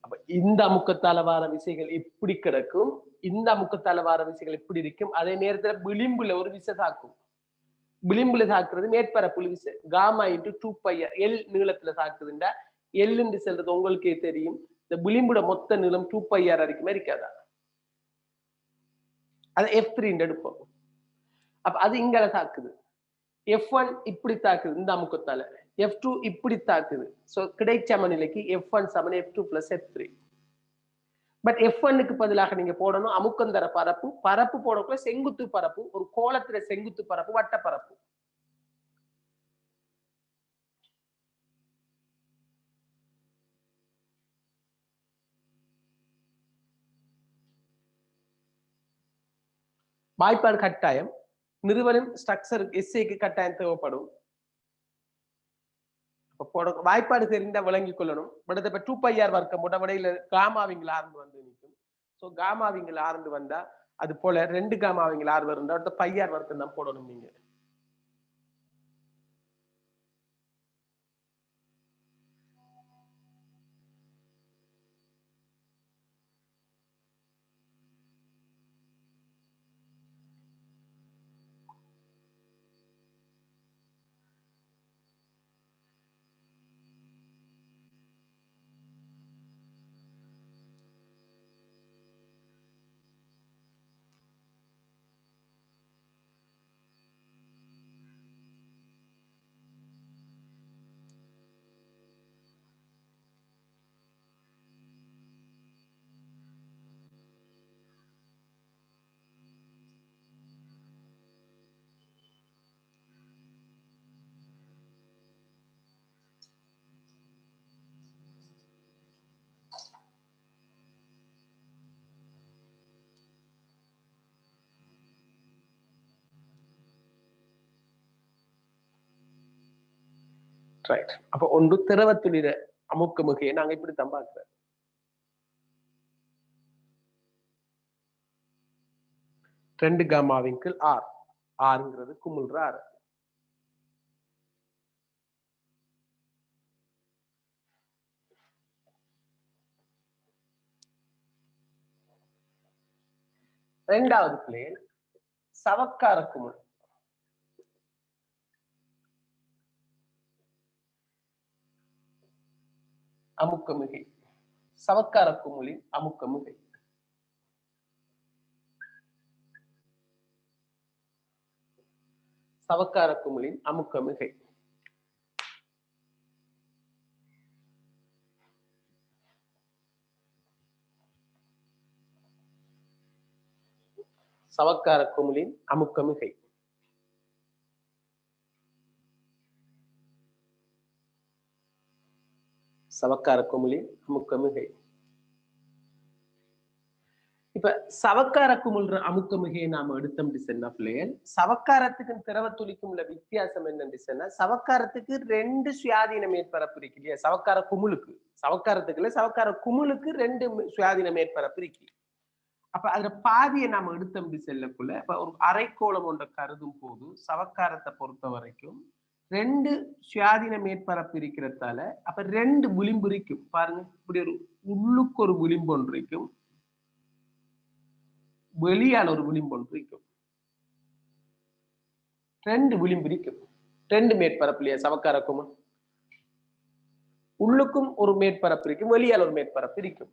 அப்ப இந்த அமுக்கத்தால வார விசைகள் எப்படி கிடக்கும்? இந்த அமுக்கத்தால வார விசைகள் எப்படி இருக்கும்? அதே நேரத்துல விளிம்புல ஒரு விசை தாக்கும். விளிம்புல தாக்குறது மேற்பரப்புல விசை gamma into 2 pi r. L நீளத்துல தாக்குதுண்டா L என்று சொல்றது உங்களுக்கே தெரியும். இந்த விளிம்புட மொத்த நீளம் 2 pi r வரைக்கும் இருக்காதா? அது F3 எடுப்போம். அப்ப அது இங்கல தாக்குது. F1 இப்படி தாக்குது இந்த அமுக்கத்தால. F2 இப்படி தாக்குது. சோ கிடைச்சமநிலைக்கு F1 சமன் F2 plus F3. பட் F1க்கு பதிலாக நீங்க போடணும் அமுக்கம் தர பரப்பு போடக்குள்ள செங்குத்து பரப்பு, ஒரு கோளத்துல செங்குத்து பரப்பு, வட்ட பரப்பு. வாய்ப்பாடு கட்டாயம். நிறுவனம் ஸ்ட்ரக்சர் எஸ்ஏக்கு கட்டாயம் தேவைப்படும். வாய்ப்பாடு தெரிந்தா விளங்கிக் கொள்ளணும். பட் இப்ப 2 pi r வர்க்கம் போட்ட விடையில காமாவிங்கள் ஆர்ந்து வந்து நிற்கும். சோ காமாவிங்கள் ஆர்ந்து வந்தா அது போல 2 காமாவிங்கள் ஆர் வருந்தா அடுத்த pi r வர்க்கம் தான் போடணும் நீங்க. ரைட். அப்ப ஒன்று திரவத்துளிர அமுக்க மிகையை நாங்க இப்படித்தான் பார்க்கிறோம். 2 காமாவின் கீழ் ஆர். ஆறுங்கிறது குமிழ்ற ஆறு. இரண்டாவது பிளேன் சவக்கார குமிழ். அமுக்க மிகை. சவக்கார குமிழின் அமுக்க மிகை. சவக்கார குமிழின் அமுக்க மிகை. சவக்கார குமிழின் அமுக்க மிகை. சவக்கார குமிழின் அமுக்க மிகை. இப்ப சவக்கார குமிழ்ற அமுக்க மிகையை நாம எடுத்தோம் சொன்னா பிள்ளைகள், சவக்காரத்துக்கும் திரவத்துளிக்கும் உள்ள வித்தியாசம் என்னன்னு சொன்னா, சவக்காரத்துக்கு 2 சுயாதீன மேற்பரப்பு இருக்கு இல்லையா? சவக்கார குமிழுக்கு, சவக்காரத்துக்குள்ள சவக்கார குமிழுக்கு 2 சுயாதீன மேற்பரப்பு இருக்கு. அப்ப அதுல பாதியை நாம எடுத்தோம் செல்லக்குள்ள இப்ப ஒரு அரைக்கோளம் ஒன்றை கருதும் போது சவக்காரத்தை பொறுத்த வரைக்கும் 2 சுயாதீன மேற்பரப்பு இருக்கிறதால அப்ப 2 விளிம்பு இருக்கும். பாருங்க, இப்படி ஒரு உள்ளுக்கு ஒரு விளிம்பு ஒன்று இருக்கும், வெளியால் ஒரு விளிம்பு ஒன்று இருக்கும். 2 விளிம்பு இருக்கும். 2 மேற்பரப்பு இல்லையா சவக்கார குமிழ்? உள்ளுக்கும் ஒரு மேற்பரப்பு இருக்கும், வெளியால் ஒரு மேற்பரப்பு இருக்கும்.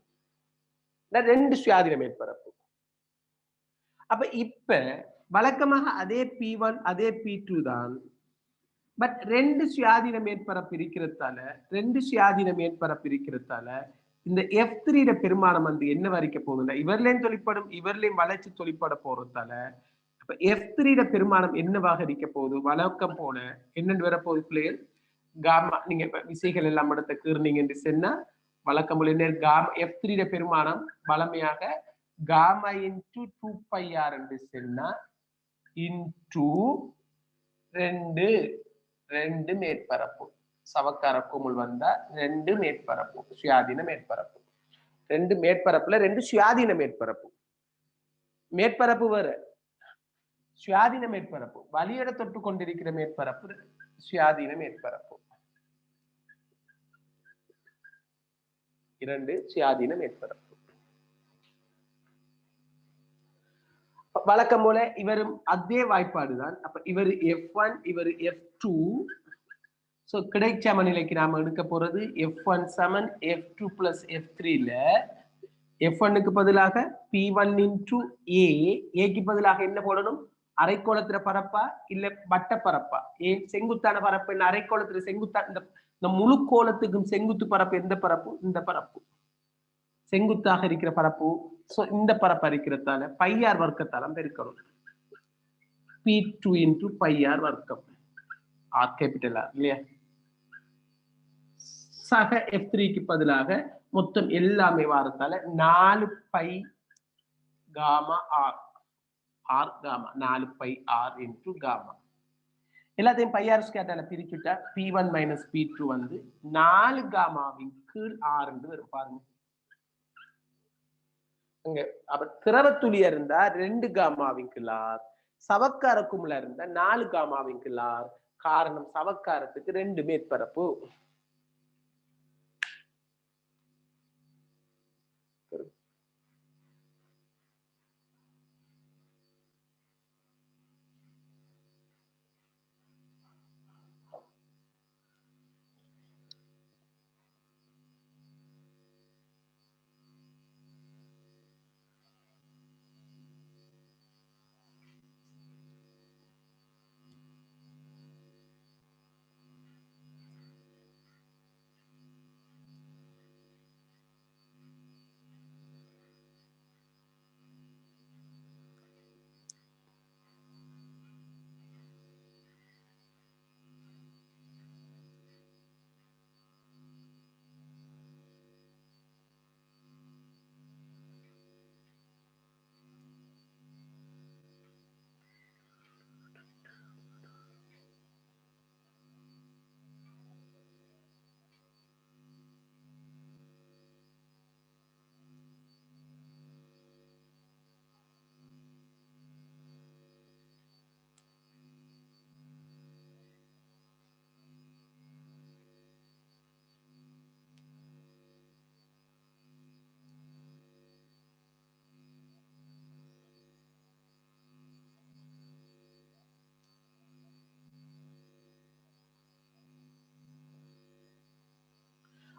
2 சுயாதீன மேற்பரப்பு. அப்ப இப்ப வழக்கமாக அதே P1 அதே P2 தான். பட் 2 சுயாதீன மேற்பரப்பு இருக்கிறதால 2 சுயாதீன மேற்பரப்பு இருக்கிறதால இந்த F3 பெருமானம் வந்து என்ன வரைக்க போகுதுன்னா, இவர்லையும் தொழிற்படும் இவர்லையும் வளர்ச்சி தொழிற்பட போறதால அப்ப F3 பெருமானம் என்னவாக இருக்க போகுது? வழக்கம் போல என்னன்னு வரப்போகுது பிள்ளைகள்? காமா. நீங்க இப்ப விசைகள் எல்லாம் இடத்த கீர்னீங்க என்று சொன்னா வழக்கம் போல என்ன? காமா F3 பெருமானம் வளமையாக காமா இன்டு 2πr என்று சொன்னா இன்டு 2 மேற்பரப்பு. சவக்கார குமிழ் வந்தா 2 மேற்பரப்பு, சுயாதீன மேற்பரப்பு. 2 மேற்பரப்புல 2 சுயாதீன மேற்பரப்பு. மேற்பரப்பு வேற, சுயாதீன மேற்பரப்பு. வலியட தொட்டு கொண்டிருக்கிற மேற்பரப்பு சுயாதீன மேற்பரப்பு. 2 சுயாதீன மேற்பரப்பு. வழக்கம் போல இவரும் அதே வாய்ப்பாடுதான். அப்ப இவர் F1 இவர் F2. சோ கிடைச்சமநிலைக்கு நாம எடுக்க போறது F1 சமன் F2 பிளஸ் F3ல F1க்கு பதிலாக P1 இன்டு ஏக்கு பதிலாக என்ன போடணும்? அரைக்கோளத்துல பரப்பா இல்ல வட்ட பரப்பா? செங்குத்தான பரப்பு என்ன? அரைக்கோளத்துல செங்குத்தா இந்த முழு கோலத்துக்கும் செங்குத்து பரப்பு எந்த பரப்பு? இந்த பரப்பு. செங்குத்தாக இருக்கிற பரப்பு. சோ இந்த பரப்பு இருக்கிறதால பையார் வர்க்கத்தால பெருக்கணும். P2 இன்டு பையார் வர்க்கம். ஆர் கேபிட்டல் ஆர் இல்லையா? சக F3க்கு பதிலாக மொத்தம் எல்லாமே வாரத்தால 4 pi gamma r. R gamma 4 pi r into gamma. எல்லாத்தையும் பையார் ஸ்கேட்டால பிரிச்சுட்டா P1 மைனஸ் P2 வந்து 4 காமாவின் கீழ் ஆர் என்று வரும். பாருங்க அங்க. அப்ப திரவத்துளியா இருந்தா 2 காமாவின் கீழ் ஆர், சவக்கார குமிழா இருந்தா 4 காமாவின் கீழ் ஆர். காரணம் சவக்காரத்துக்கு 2 மேற்பரப்பு.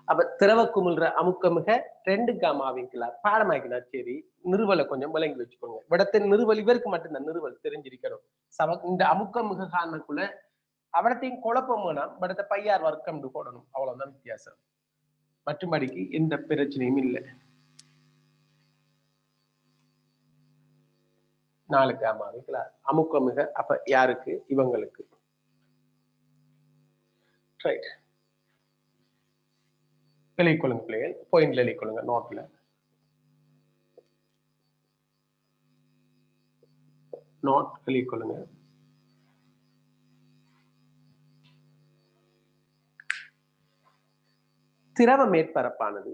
அப்ப திரவ குமிழ்ற அமுக்கமிக 2 காமாவிக்கலாம் பாடமாக்கினா சரி நிறுவலை கொஞ்சம் விளங்கி வச்சுக்கோங்க. விடத்தின் நிறுவல் இவருக்கு மட்டும்தான் நிறுவல் தெரிஞ்சிருக்கணும். இந்த அமுக்கமிக காரணக்குள்ள அவடத்தையும் குழப்பம் வேணாம். படத்தை பையார் வர்க்கம் போடணும். அவ்வளவுதான் வித்தியாசம். மற்றபடிக்கு எந்த பிரச்சனையும் இல்லை. 4 காமாவிக்கலாம் அமுக்கமிக அப்ப யாருக்கு? இவங்களுக்கு. ரைட். எழுதிக்கொள்ளுங்க பிள்ளைகள். பாயிண்ட்ல எழுதிக்கொள்ளுங்க நோட்ல. நோட் எழுதிக்கொள்ளுங்க. திரவ மேற்பரப்பானது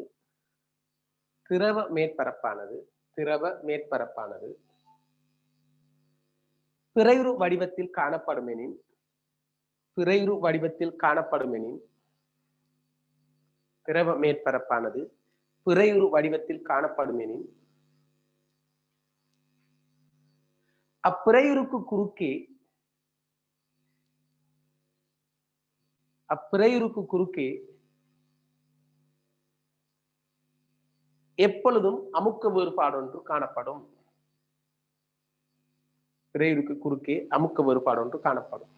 பிறையுறு வடிவத்தில் காணப்படுமெனின் திரவ மேற்பரப்பானது பிறையுறு வடிவத்தில் காணப்படுமெனின் அப்பிறையுறுக்கு குறுக்கே எப்பொழுதும் அமுக்க வேறுபாடு ஒன்று காணப்படும். பிறையுறுக்கு குறுக்கே அமுக்க வேறுபாடு ஒன்று காணப்படும்.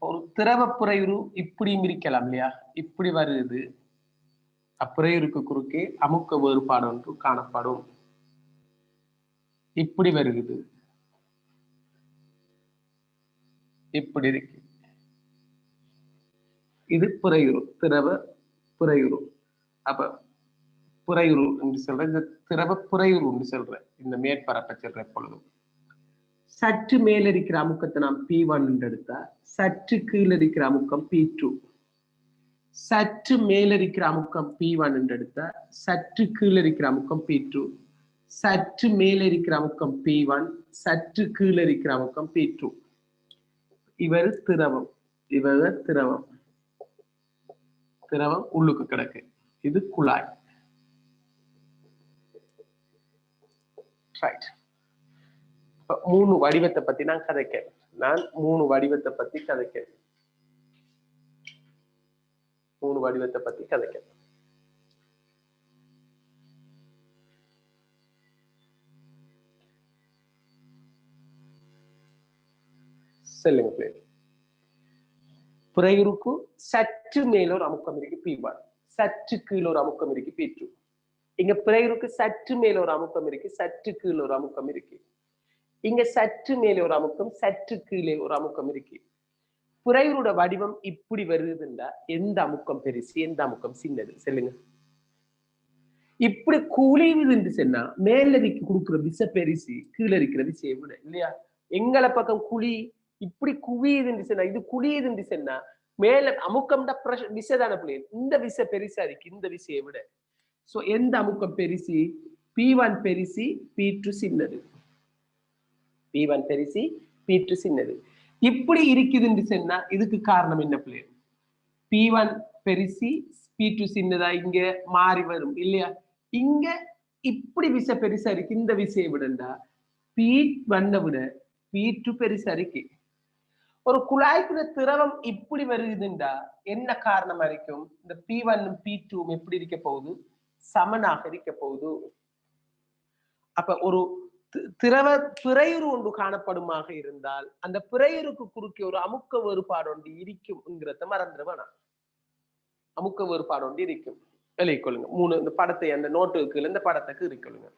ஒரு திரவ புறையுறு இப்படியும் இருக்கலாம் இல்லையா? இப்படி வருது. அப்புறையுறுக்கு குறுக்கே அமுக்க வேறுபாடு ஒன்று காணப்படும். இப்படி வருகிறது. இப்படி இருக்கு. இது புறையுறு, திரவ புறையுறு. அப்ப புறையுறு என்று சொல்ற இந்த திரவ புறையுறு என்று சொல்ற இந்த மேற்பரப்பை சொல்ற எப்பொழுதும் சற்று மேல இருக்கிற அமுக்கத்தை நாம் P1 என்று எடுத்தா சற்று கீழே இருக்கிற அமுக்கம் P2. சற்று மேல இருக்கிற அமுக்கம் P1 என்று எடுத்தா சற்று கீழே இருக்கிற அமுக்கம் P2. சற்று மேல இருக்கிற அமுக்கம் P1, சற்று கீழே இருக்கிற அமுக்கம் P2. இவர் திரவம், திரவம் உள்ளுக்கு கிடக்கு. இது குழாய். ரைட். 3 வடிவத்தை பத்தி நான் கதைக்கேன். சொல்லுங்க. புறையுறுக்கு சற்று மேல ஒரு அமுக்கம் இருக்கு P1, சற்று கீழே ஒரு அமுக்கம் இருக்கு P2. இங்க பிறையுறுக்கு சற்று மேல ஒரு அமுக்கம் இருக்கு, சற்று கீழே ஒரு அமுக்கம் இருக்கு. இங்க சற்று மேலே ஒரு அமுக்கம், சற்று கீழே ஒரு அமுக்கம் இருக்கு. பிறையுரோட வடிவம் இப்படி வருதுன்னா எந்த அமுக்கம் பெருசு, எந்த அமுக்கம் சின்னது? சொல்லுங்க. இப்படி குழிவுன்னு சொன்னா மேல கொடுக்குற விசை பெருசு, கீழே இருக்கிற விசையை விட இல்லையா? எங்களை பக்கம் குழி இப்படி குவியுதுன்னு சொன்னா, இது குழியுதுன்னு சொன்னா மேல அமுக்கம்ட விசை தானே பிள்ளைகள். இந்த விசை பெருசா இருக்கு இந்த விசையை விட. சோ எந்த அமுக்கம் பெருசு? P1 பெருசு, P2 சின்னது. P1 பெருசு, P2 சின்னது. இப்படி இருக்குதுன்னு சொன்னா இதுக்கு காரணம் என்ன பிள்ளைகள்? P1 பெருசு, P2 சின்னதா இங்க மாறி வரும் இல்லையா? இங்க இப்படி விசை பெருசா இருக்கு இந்த விசையை விடண்டா P1 விட P2 பெருசா இருக்கு. ஒரு குழாய்க்குள்ள திரவம் இப்படி வருதுண்டா என்ன காரணமா இருக்கும்? இந்த P1 P2 எப்படி இருக்க போகுது? சமனாக இருக்க போகுது. அப்ப ஒரு திரவ பிறையுறு ஒன்று காணப்படுமாக இருந்தால் அந்த பிறையுறுக்கு குறுக்கே ஒரு அமுக்க வேறுபாடு ஒன்று இருக்கும்ங்கிறத மறந்துடுவேன். அமுக்க வேறுபாடு ஒன்று இருக்கும். எழுதிக்கொள்ளுங்க. 3 இந்த படத்தை அந்த நோட்டுக்கு இந்த படத்துக்கு இருக்கிக்கொள்ளுங்க.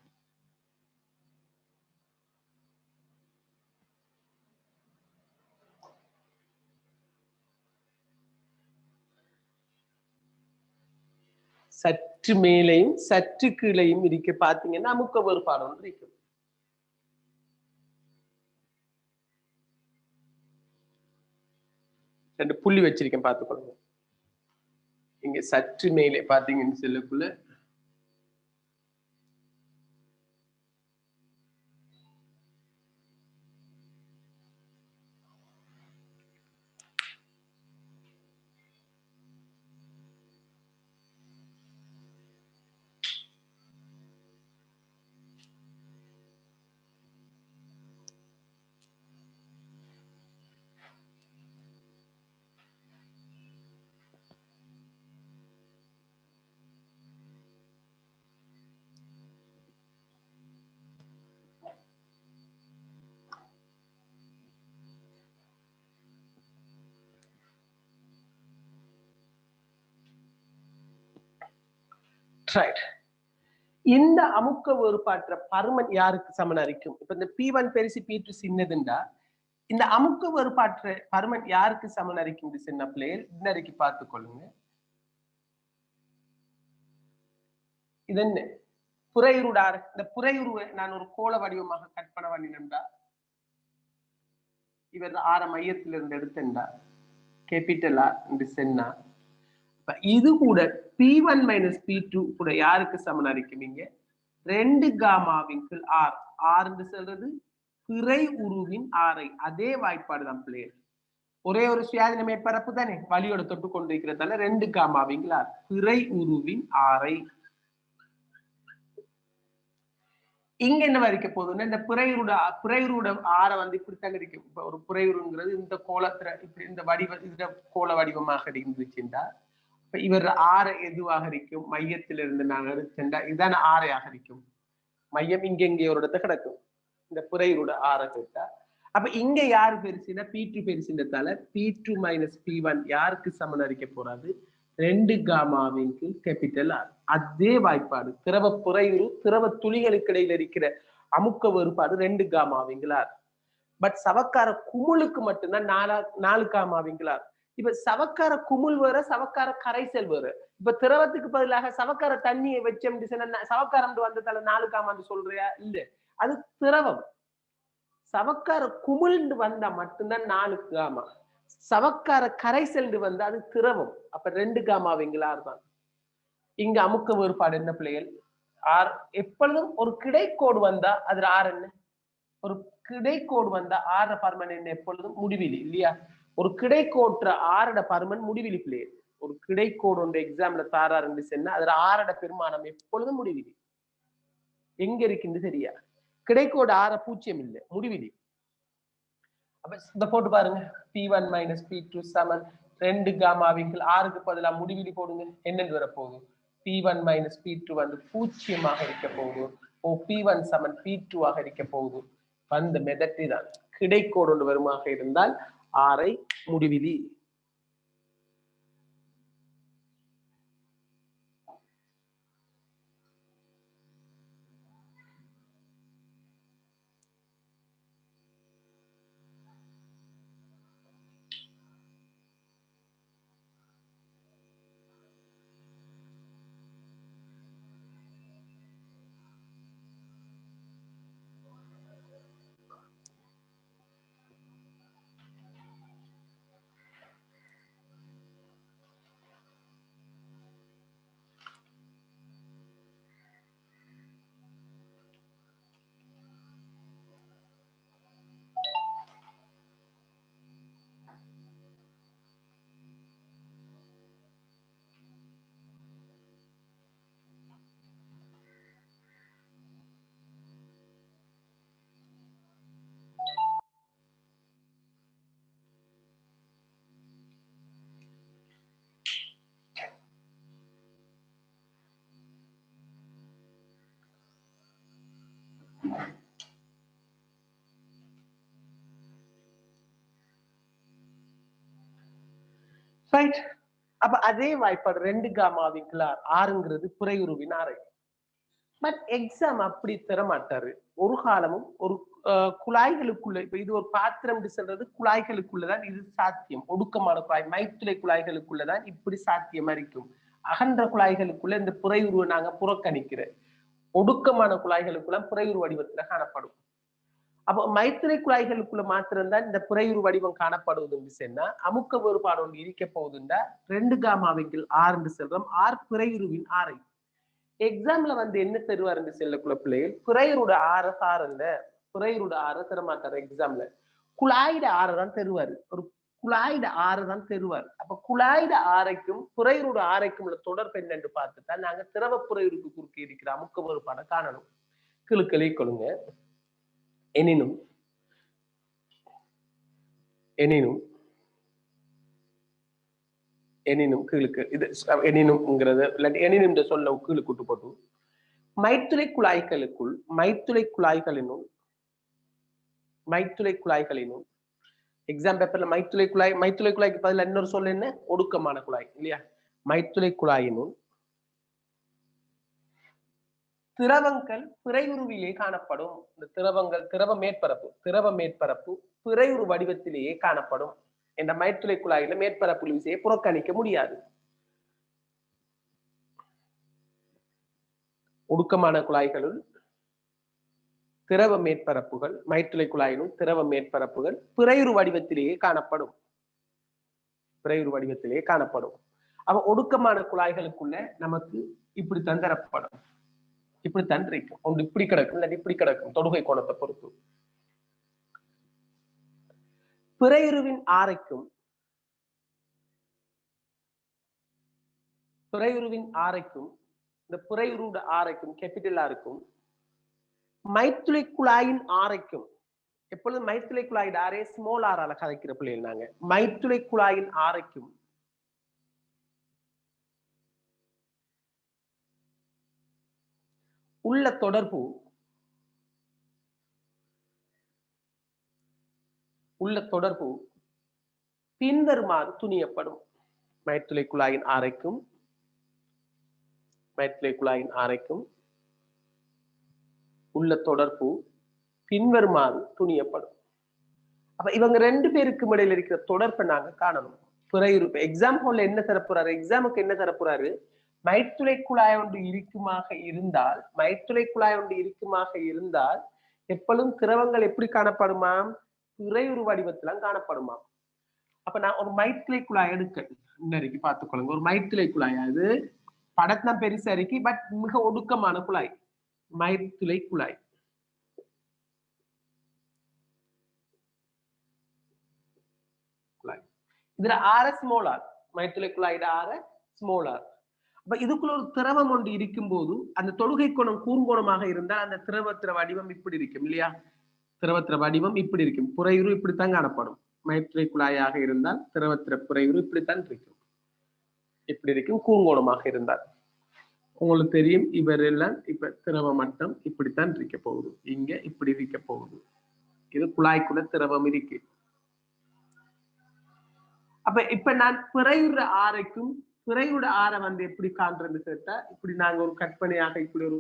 சற்று மேலையும் சற்று கீழையும் இருக்க பாத்தீங்கன்னா அமுக்க வேறுபாடு ஒன்று இருக்கும். ரெண்டு புள்ளி வச்சிருக்கேன் பார்த்துக்கொள்ளுங்க. இங்க சற்று மேலே பாத்தீங்கன்னு சொல்லக்குள்ள ரைட். இந்த அமுக்க வேறுபாற்ற பருமன் யாருக்கு சமனரிக்கும்? இப்ப இந்த P1 பெருசு P2 சின்னதுண்டா இந்த அமுக்க வேறுபாற்ற பருமன் யாருக்கு சமனரிக்கும் சின்ன பிள்ளைகள் இன்னைக்கு பார்த்துக் கொள்ளுங்க. இது என்ன புறையுருடார். இந்த புறையுருவை நான் ஒரு கோள வடிவமாக கற்பனை பண்ணினேன்டா இவர் ஆற மையத்திலிருந்து எடுத்தா கேபிட்டல் ஆர் என்று சொன்னா இது கூட P1 மைனஸ் P2 கூட யாருக்கு சமனரிக்கும்? இங்க 2 காமாவின் கீழ் ஆர். ஆர் என்று சொல்றது பிறை உருவின் ஆரை. அதே வாய்ப்பாடு தான் பிள்ளைகள். ஒரே ஒரு சுயாதீன மேற்பரப்பு தானே வலியோட தொட்டு கொண்டிருக்கிறதால 2 காமாவின் கீழ் ஆர் பிறை உருவின் ஆரை. இங்க என்ன வரைக்க போகுதுன்னா இந்த பிறையுருட ஆரை வந்து இப்படித்தான் இருக்கும். இப்ப ஒரு பிறையுருங்கிறது இந்த கோலத்துல இப்படி இந்த இந்த கோல வடிவமாக இருந்துச்சுண்டா இப்ப இவர் ஆரை எதுவாக இருக்கும்? மையத்திலிருந்து நாங்க எடுத்துட்டா இதுதான் ஆரையாக இருக்கும். மையம் இங்க ஒரு இடத்த கிடக்கும் இந்த புறையுருட ஆரை கேட்டா. அப்ப இங்க யாரு பெருசுன்னா P2 பெருசுன்றதால P2 மைனஸ் P1 யாருக்கு சமனரிக்க போறாது? 2 காமாவின் கீழ் கேபிட்டல் ஆர். அதே வாய்ப்பாடு திரவ புறையுரு திரவ துளிகளுக்கு இடையில இருக்கிற அமுக்க வேறுபாடு 2 காமாவின் கீழ் ஆர். பட் சவக்கார குமுளுக்கு மட்டும்தான் 4 காமாவின் கீழ் ஆர். இப்ப சவக்கார குமுள் வேற சவக்கார கரைசல் வேற. இப்ப திரவத்துக்கு பதிலாக சவக்கார தண்ணியை வச்சோம் சவக்காரம் வந்ததால 4 காமான்னு சொல்றியா? இல்ல, அது திரவம். சவக்கார குமிழ்ந்து வந்தா மட்டும்தான் 4 காமா. சவக்கார கரைசல் வந்தா அது திரவம். அப்ப 2 காமாவிங்களா தான். இங்க அமுக்க வேறுபாடு என்ன பிள்ளைகள்? ஆர். எப்பொழுதும் ஒரு கிடைக்கோடு வந்தா அதுல ஆர் என்ன? ஒரு கிடைக்கோடு வந்தா ஆற பருமன் என்ன? எப்பொழுதும் முடிவிலி இல்லையா? ஒரு கிடைக்கோற்ற ஆறட பருமன் முடிவிலி பிள்ளைகள். ஒரு கிடைக்கோடு ஒன்று எக்ஸாம்ல தாராரு சொன்னா அதுல ஆறட பெருமானம் எப்பொழுதும் முடிவிலி. எங்க இருக்குன்னு சரியா? கிடைக்கோடு ஆற பூஜ்ஜியம் இல்லை, முடிவிலி. அப்ப இந்த போட்டு பாருங்க. P1 மைனஸ் P2 சமன் 2 காமாவின் ஆறுக்கு பதிலா முடிவிலி போடுங்க. என்னென்று வரப்போகுது? P1 மைனஸ் P2 வந்து பூஜ்ஜியமாக இருக்க போகுது. P1 சமன் P2 ஆக இருக்க போகுது. அந்த மெதட்டி தான் கிடைக்கோடு ஒன்று வருமாக இருந்தால் ஆரை முடிவிலி. ரைட். அப்ப அதே வாய்ப்பாடு 2 காமாவின் கிளார் ஆறுங்கிறது புறையுருவின் ஆரை. பட் எக்ஸாம் அப்படி தரமாட்டாரு. ஒரு காலமும் ஒரு குழாய்களுக்குள்ள, இப்ப இது ஒரு பாத்திரம் சொல்றது குழாய்களுக்குள்ளதான் இது சாத்தியம். ஒடுக்கமான குழாய் மைத்துளை குழாய்களுக்குள்ளதான் இப்படி சாத்தியமா இருக்கும். அகன்ற குழாய்களுக்குள்ள இந்த புறையுருவை நாங்க புறக்கணிக்கிற ஒடுக்கமான குழாய்களுக்குள்ள புறையுரு வடிவத்துல காணப்படும். அப்போ மைத்திரை குழாய்களுக்குள்ள மாத்திரம்தான் இந்த புறையுரு வடிவம் காணப்படுவதுன்னு சொன்னா அமுக்க வேறுபாடு ஒன்று இருக்க போகுதுண்டா 2 காமாவின் ஆறு செல்வம் ஆர் புறையுருவின் ஆரை. எக்ஸாம்ல வந்து என்ன தருவார் என்று செல்லக்குள்ள பிள்ளைகள் புறையுருட ஆற சார்ந்த புறையுருட ஆற தரமாட்டார். எக்ஸாம்ல குழாயிட ஆறுதான் தருவாரு. ஒரு குழாயிட ஆறுதான் தருவார். அப்ப குழாயிட ஆரைக்கும் புறையுருட ஆரைக்கும் உள்ள தொடர்பு என்னென்று பார்த்துட்டா நாங்க திரவ புறையுருக்கு குறுக்கே இருக்கிற அமுக்க வேறுபாடை காணணும். கிழுக்களை கொள்ளுங்க. எனினும் கீழுக்கு இது எனினும்ங்கிறது எனினும் சொல்ல கீழு கூட்டு போட்டு மைத்துளை குழாய்களினும் எக்ஸாம் பேப்பர்ல மைத்துளை குழாய்க்கு பதில் இன்னொரு சொல்ல என்ன? ஒடுக்கமான குழாய் இல்லையா? மைத்துளை குழாயினும் திரவங்கள் பிறையுருவிலே காணப்படும். இந்த திரவங்கள் திரவ மேற்பரப்பு பிறையுரு வடிவத்திலேயே காணப்படும். என்ற மயிர்த்துளை குழாயில மேற்பரப்பு விசையை புறக்கணிக்க முடியாது. ஒடுக்கமான குழாய்களுள் திரவ மேற்பரப்புகள், மயிர்த்துளை குழாயிலும் திரவ மேற்பரப்புகள் பிறையுரு வடிவத்திலேயே காணப்படும். பிறையுரு வடிவத்திலேயே காணப்படும். அப்ப ஒடுக்கமான குழாய்களுக்குள்ள நமக்கு இப்படி தரப்படும். இப்படி தந்திருக்கும். ஒன்று இப்படி கிடக்கும், இல்லாட்டி இப்படி கிடக்கும், தொடுகை கோணத்தை பொறுத்து. பிறையுருவின் ஆரைக்கும் இந்த பிறையுருட ஆரைக்கும் கேபிட்டல் ஆருக்கும் மைத்துளை குழாயின் ஆரைக்கும், எப்பொழுதும் மைத்துளை குழாயின் ஆரே ஸ்மால் ஆரால கதைக்கிற பிள்ளைகள் நாங்க. மைத்துளை குழாயின் ஆரைக்கும் உள்ள தொடர்பு பின்வருமாறு துணியப்படும். மைத்துளை குழாயின் ஆரைக்கும் உள்ள தொடர்பு பின்வருமாறு துணியப்படும். அப்ப இவங்க ரெண்டு பேருக்கும் இடையில இருக்கிற தொடர்பை நாங்க காணணும். பிறையுரு எக்ஸாம்பிள் என்ன தரப்போறாரு, எக்ஸாமுக்கு என்ன தரப்போறாரு, மைத்துளை குழாய் ஒன்று இருக்குமாக இருந்தால் எப்பொழுதும் திரவங்கள் எப்படி காணப்படுமா, பிறையுரு வடிவத்தில காணப்படுமா. அப்ப நான் ஒரு மைத்துளை குழாய் எடுக்க இன்னைக்கு பார்த்துக்கொள்ளுங்க. ஒரு மைத்துளை குழாய், அது படத்தான் பெருசா இருக்கு, பட் மிக ஒடுக்கமான குழாய், மைத்துளை குழாய். இதுல ஆர ஸ்மோலார், மைத்துளை குழாயிட ஆர ஸ்மோலார். அப்ப இதுக்குள்ள ஒரு திரவம் ஒன்று இருக்கும் போது அந்த தொடுகை கோணம் கூர்ங்கோணமாக இருந்தால் அந்த திரவத்திர வடிவம் இப்படி இருக்கும் இல்லையா, திரவத்திர வடிவம் இப்படி இருக்கும். புறையுரு இப்படித்தான் காணப்படும். மைத்துளை குழாயாக இருந்தால் திரவத்திர புறையுரு இப்படித்தான் இருக்கும், இப்படி இருக்கும் கூர்ங்கோணமாக இருந்தால். உங்களுக்கு தெரியும் இவரெல்லாம் இப்ப திரவ மட்டம் இப்படித்தான் இருக்க போகுது, இங்க இப்படி இருக்க போகுது. இது குழாய்க்குள்ள திரவம் இருக்கு. அப்ப இப்ப நான் பிறையுற ஆரை வந்து எப்படி காண்றது கேட்டா, இப்படி நாங்க ஒரு கற்பனையாக இப்படி ஒரு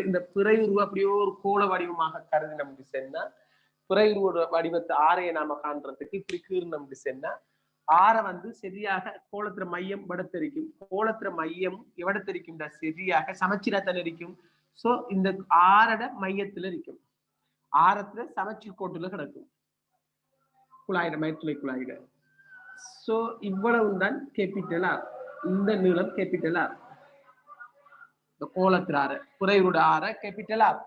இந்த பிறையுருவ அப்படியே ஒரு கோள வடிவமாக கருதி நமக்கு சென்னா, பிறையுருவோட வடிவத்தை ஆரையை நாம காண்றதுக்கு இப்படி கீறு நமக்கு சென்னா, ஆரை வந்து சரியாக கோலத்திர மையம் வடத்தரிக்கும், கோலத்திர மையம் எவடத்தரிக்கும் சரியாக சமச்சீரா தான் இருக்கும். சோ இந்த ஆரட மையத்துல இருக்கும், ஆரத்துல சமச்சீர் கோட்டுல கிடக்கும் குழாயிட, மைத்துளை குழாயிட. சோ இவ்வளவுதான் கேபிட்டல் ஆர். இந்த நீளம் கேபிட்டல் ஆர். இந்த கோலத்திர ஆர புறையுருட ஆர கேபிட்டல் ஆர்.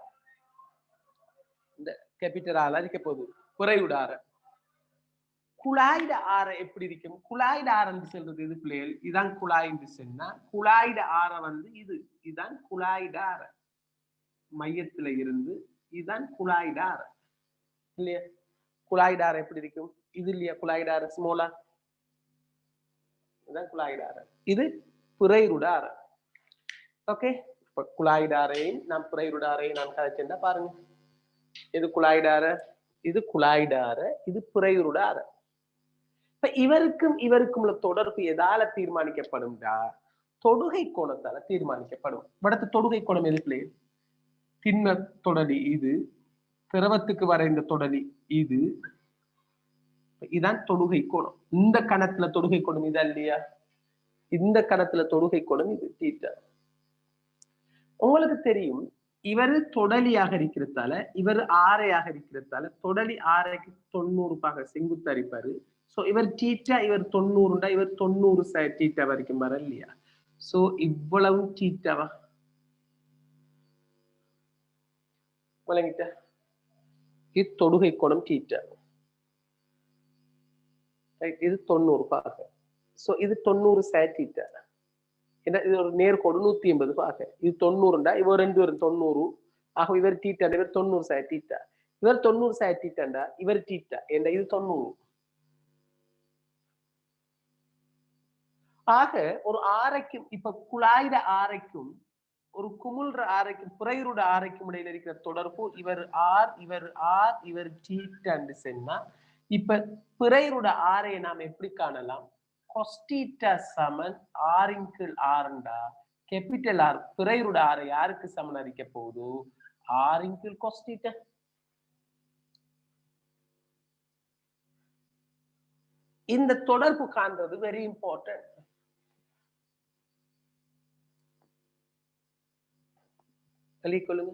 இந்த கேபிட்டல் ஆர் இருக்க போகுது புறையுட ஆர. குழாயிட ஆர எப்படி இருக்கும், குழாயிட ஆரன்னு சொல்றது இது பிள்ளைகள், இதான் குழாய் என்று சொன்னா, குழாயிட ஆர வந்து இதுதான் குழாயிட ஆர. மையத்துல இருந்து இதுதான் குழாயிட ஆர இல்லையா. குழாயிட ஆர எப்படி இருக்கும், இது இல்லையா குழாயிட ஆர ஸ்மோலா, இதுதான் குழாயிட ஆர, இது பிறையுருட ஆர. ஓகே, இப்ப குழாயிட ஆரையும் நான் பிறையுருட ஆரையும் நான் கதைச்சேன்னா பாருங்க, இது குழாயிட ஆர, இது குழாயிட ஆர, இது பிறையுருட ஆர. இப்ப இவருக்கும் உள்ள தொடர்பு எதால தீர்மானிக்கப்படும்டா, தொடுகை கோணத்தால தீர்மானிக்கப்படும். வடத்து தொடுகை கோணம் எதுக்குள்ளே, திண்ம தொடலி இது, திரவத்துக்கு வர இந்த தொடலி இது, இதான் தொடுகை கோணம். இந்த கணத்துல தொடுகை கோணம் இதா இல்லையா, இந்த கணத்துல தொடுகை கோணம் இது தீட்டா. உங்களுக்கு தெரியும் இவர் தொடலியாக இருக்கிறதால, இவர் ஆரையாக இருக்கிறதால, தொடலி ஆரைக்கு 90 பாக செங்குத்து அரிப்பாரு. சோ இவர் தீட்டா, இவர் 90, இவர் 90 தீட்டா வரைக்கும் வர இல்லையா. சோ இவ்வளவு தீட்டாவா விளங்கிட்ட, இது தொடுகை கோணம் தீட்டா, இது 90 பாக. சோ இது 90 தீட்டா. ஏன்னா இது ஒரு நேர்கோடு 180 பாக. இது 90, இவர் 2 பேரும் 90. ஆக இவர் தீட்டா, இவர் 90 தீட்டா, இவர் 90 தீட்டாண்டா, இவர் தீட்டா, ஏன்னா இது 90. ஆக ஒரு ஆரைக்கும், இப்ப குழாயிட ஆரைக்கும் ஒரு குமுள்ற ஆரைக்கும் புறையுருட ஆரைக்கும் இடையில இருக்கிற தொடர்பு, இவர் ஆர், இவர் ஆர், இவர் தீட்டான்னு சொன்னா, இப்ப பிறையுருட ஆரையை நாம் எப்படி காணலாம், cos θ சமன் ஆரின் கீழ் ஆர்ண்டா கேபிட்டல் ஆர் பிறையுட ஆரை யாருக்கு சமன் அளிக்க போகுது? R into cos theta. இந்த தொடர்பு காண்றது வெரி இம்பார்ட்டன்ட். சொல்லுங்க.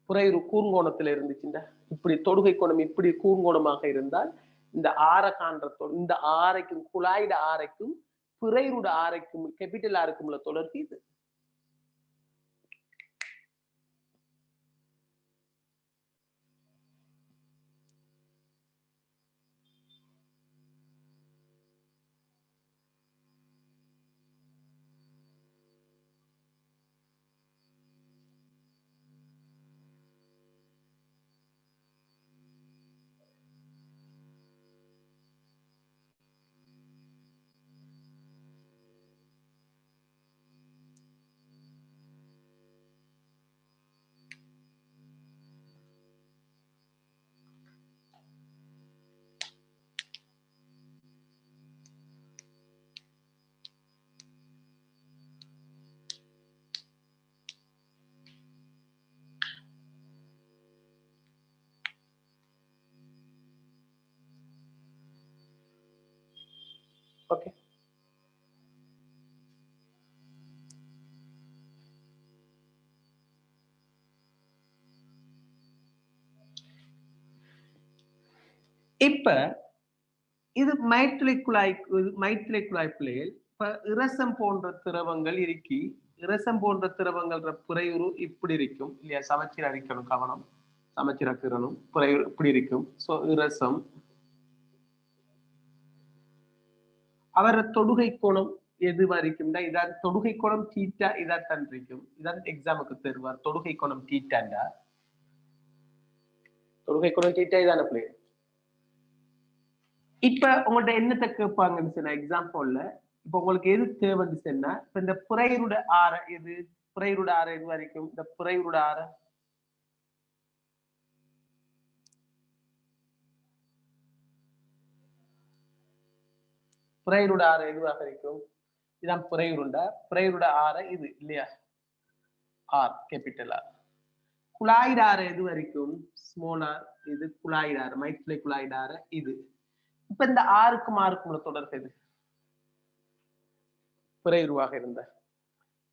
புறையுறு கூர்ங்கோணத்துல இருந்துச்சுன்னா இப்படி தொடுகை கோணம் இப்படி கூர்ங்கோணமாக இருந்தால் இந்த ஆர காண்ற இந்த ஆரைக்கும் குழாயிட ஆரைக்கும் பிறையுட ஆரைக்கும் கேபிட்டல் ஆருக்கும் உள்ள தொடர்பு இது. ஓகே. இப்ப இது மைத்திரை குழாய் பிள்ளைகள் இப்ப இரசம் போன்ற திரவங்கள் இருக்கி இரசம் போன்ற திரவங்கள் புறையுறு இப்படி இருக்கும் இல்லையா? சமச்சீர் அரிக்கணும், கவனம், சமச்சீர் அக்கிறணும். புறையுறு இப்படி இருக்கும். சோ இரசம் அவர தொடுகை கோணம் எது வரைக்கும் இதான் தொடுகை கோணம் தீட்டா இதான் தந்திருக்கும். இதான் எக்ஸாமுக்கு தருவார். தொடுகை கோணம் தீட்டாண்டா தொடுகை கோணம் தீட்டா இதான பிள்ளை. இப்ப உங்கள்ட்ட என்னத்தை கேட்பாங்கன்னு சொன்னா எக்ஸாம்பிள்ல இப்ப உங்களுக்கு எது தேவைன்னு சொன்னா இப்ப இந்த புறையுட ஆர எது? புறையுட ஆர எது வரைக்கும்? இந்த புறையுட ஆர புறையுட ஆர எதுவாக இருக்கும்? இதான் புறையுட ஆர இது இல்லையா? R capital R. குழாயிடார எது வரைக்கும்? Small r. இது குழாயிடார மைத்திரை குழாயிடார இது. இப்ப இந்த ஆருக்கும் ஆருக்கும் உள்ள தொடர்பு எது? பிறையுருவாக இருந்த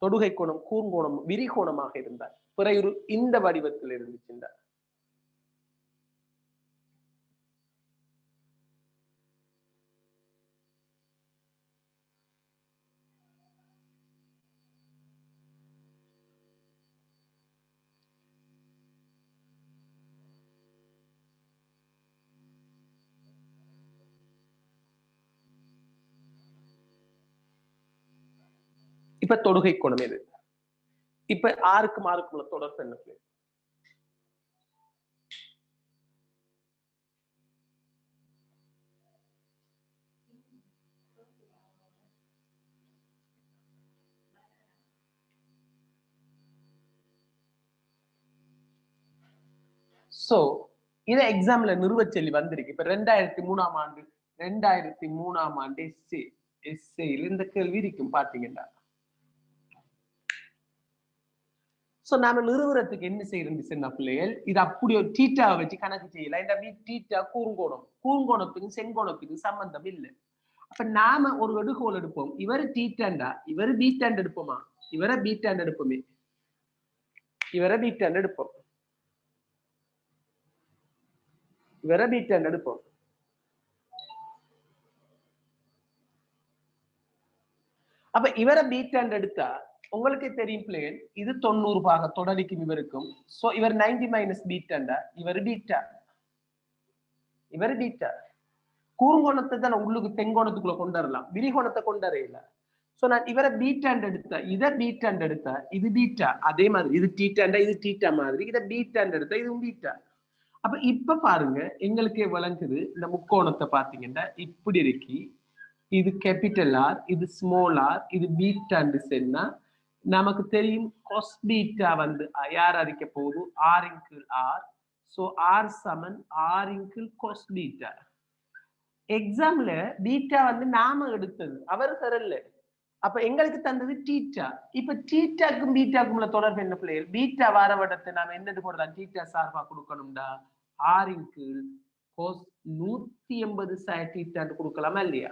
தொடுகை கோணம் கூர்ங்கோணம் விரிகோணமாக இருந்தார். பிறையுரு இந்த வடிவத்தில் இருந்துச்சுண்டார். இப்ப தொடுகை கோணம் எது? இப்ப ஆருக்கும் ஆருக்கும் உள்ள தொடர்பு என்ன? சோ இத எக்ஸாம்ல நிறுவச்சொல்லி வந்திருக்கு. இப்ப 2003ஆம் ஆண்டு எஸ்ஏல இந்த கேள்வி இருக்கும் பாத்தீங்கன்னா. சோ நாம நிறுவனத்துக்கு என்ன செய்யறது பிள்ளைகள்? இது அப்படி ஒரு தீட்டாவை வச்சு கணக்கு செய்யலாம். இந்த தீட்டா கூர்ங்கோணத்துக்கும் செங்கோணத்துக்கும் சம்பந்தம் இல்லை. அப்ப நாம ஒரு எடுகோல் எடுப்போம். இவரு தீட்டாண்டா இவரு பீட்டாண்ட் எடுப்போமா? இவரை பீட்டாண்ட் எடுப்போமே. இவரை பீட்டாண்ட் எடுப்போம். இவரை பீட்டாண்ட் எடுப்போம். அப்ப இவரை பீட்டாண்ட் எடுத்தா உங்களுக்கே தெரியும் பிள்ளைகள், இது 90 பாக தொடரிக்கும் இவருக்கும். சோ இவர் 90 மைனஸ் பீட்டாண்டா இவர் பீட்டா. இவர் பீட்டா. கூர்ங்கோணத்தை தான் உள்ளுக்கு தெங்கோணத்துக்குள்ள கொண்டுரலாம், விரிகோணத்தை கொண்டுவரையில. சோ நான் இவரை பீட்டாண்ட் எடுத்தா இதை பீட்டாண்ட் எடுத்தா இது பீட்டா. அதே மாதிரி இது டீட்டாண்டா இது டீட்டா மாதிரி. இதை பீட்டாண்ட் எடுத்தா இதுவும் பீட்டா. அப்ப இப்ப பாருங்க எங்களுக்கே விளங்குது. இந்த முக்கோணத்தை பாத்தீங்கன்னா இப்படி இருக்கு. இது கேபிட்டல் ஆர், இது ஸ்மால் ஆர், இது பீட்டாண்டு சொன்னா நமக்கு தெரியும் cos பீட்டா வந்து யார் அடிக்க போகுது? ஆர் இன்கிள் ஆர். சோ ஆர் சமன் ஆர் இன்கிள் cos பீட்டா. எக்ஸாம்ல பீட்டா வந்து நாம எடுத்தது, அவர் தரல. அப்ப எங்களுக்கு தந்தது தீட்டா. இப்ப தீட்டாக்கும் பீட்டாக்கும் உள்ள தொடர்பு என்ன பிள்ளைகள்? பீட்டா வாரவட்டத்தை நாம என்னது போடலாம்? தீட்டா சார்பா கொடுக்கணும்டா ஆரின் கீழ் cos 180 sin தீட்டான்னு கொடுக்கலாமா இல்லையா?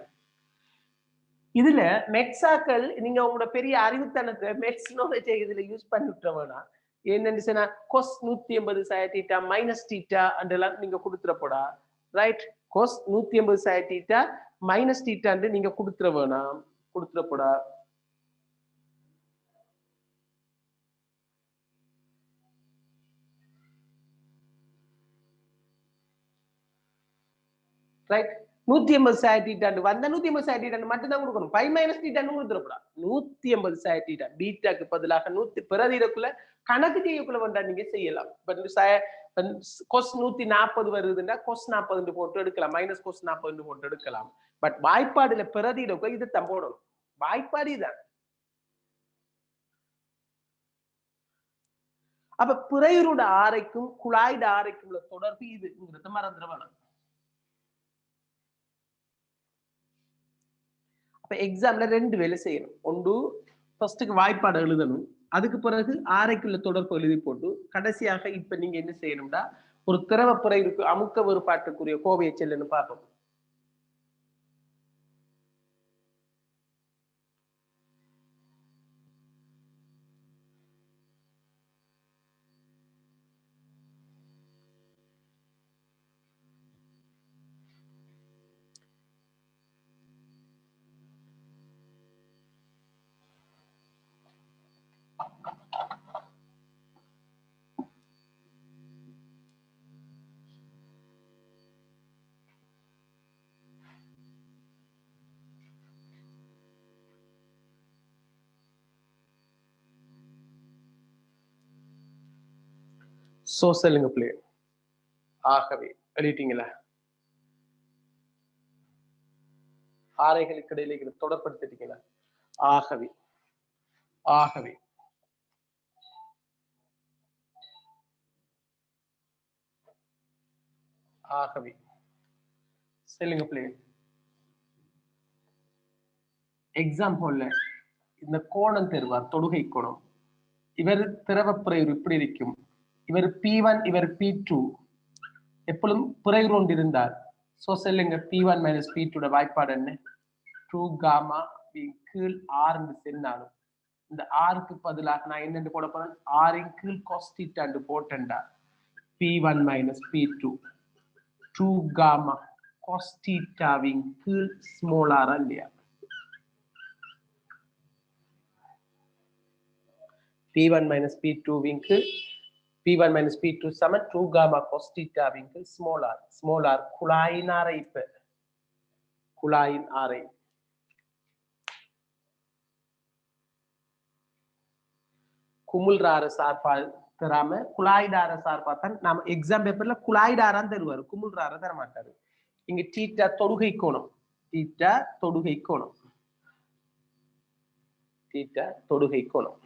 இதுல மெக்ஸாக்கள் நீங்க உங்களோட பெரிய அறிவுத்தனத்தை மெக்ஸ் நாலேஜ் இதுல யூஸ் பண்ணிவிட்ட வேணாம். என்னன்னு சொன்னா cos 180 sin theta minus theta அதெல்லாம் நீங்க கொடுத்துற போடா. Right? cos 180 sin theta minus தீட்டான்னு நீங்க கொடுத்துற வேணாம். கொடுத்துற போடா. ரைட்? 180 sin தீட்டான்னு வந்த 180 sin தீட்டான்னு மட்டும் தான் கொடுக்கணும். 5 மைனஸ் தீட்டான்னு கொடுத்துறப்படா. 180 sin தீட்டா பீட்டாக்கு பதிலாக 100 பிரதியிடக்குள்ள கணக்கு செய்யக்குள்ள வந்தா நீங்க செய்யலாம். பட் cos 140 வருதுன்னா cos 40 போட்டு எடுக்கலாம். மைனஸ் cos 40 போட்டு எடுக்கலாம். பட் வாய்ப்பாடுல பிரதியிடக்குள்ள இது தான் போடணும். வாய்ப்பாடு இதான். அப்ப பிறையுருட ஆரைக்கும் குழாய்ட ஆரைக்கும் உள்ள தொடர்பு இதுங்கிறத மறந்துட வேணாம். எக்ஸாம்ல 2 வேலை செய்யணும். ஒன்று ஃபர்ஸ்ட்டுக்கு வாய்ப்பாடு எழுதணும். அதுக்கு பிறகு ஆரைக்குள்ள தொடர்பு எழுதி போட்டு கடைசியாக இப்ப நீங்க என்ன செய்யணும்னா ஒரு திரவ பிறையுருக்கு அமுக்க வேறுபாட்டுக்குரிய கோவையை செல்லுன்னு பார்ப்போம். சோ சொல்லுங்க பிள்ளை. ஆகவே எழுதிட்டீங்களா? ஆரைகளுக்கு இடையில தொடர்படுத்திட்டீங்களா? ஆகவே ஆகவே ஆகவே சொல்லுங்க பிள்ளை. எக்ஸாம்பிள்ல இந்த கோணம் தருவார் தொடுகை கோணம். இவர் திரவ பிறையுரு இப்படி இருக்கும். இவர் P1 இவர் P2 எப்பொழுதும் பிறையுரு ஒன்று இருந்தால் சோ சொல்லுங்க P1 மைனஸ் P2 வாய்ப்பாடு என்ன? 2 காமா கீழ் R என்று சொன்னாலும் இந்த ஆருக்கு பதிலாக நான் என்னென்று போட போறேன்? R இன் கீழ் cos theta என்று போட்டேன்டா P1 minus P2 2 gamma cos theta வின் கீழ் ஸ்மால் r இல்லையா? P1 minus P2 விங்கு P1 minus P2 சமன் 2 gamma cos theta விங்கு small r குழாயின் ஆரை. இப்ப குழாயின் ஆரை குமுள்றார சார்பா தராம குழாய்டார சார்பா தான் நாம எக்ஸாம் பேப்பர்ல குழாய்டாரான்னு தருவாரு. குமுள்றார தர மாட்டாரு. இங்க தீட்டா தொடுகை கோணம். தீட்டா தொடுகை கோணம். தீட்டா தொடுகை கோணம்.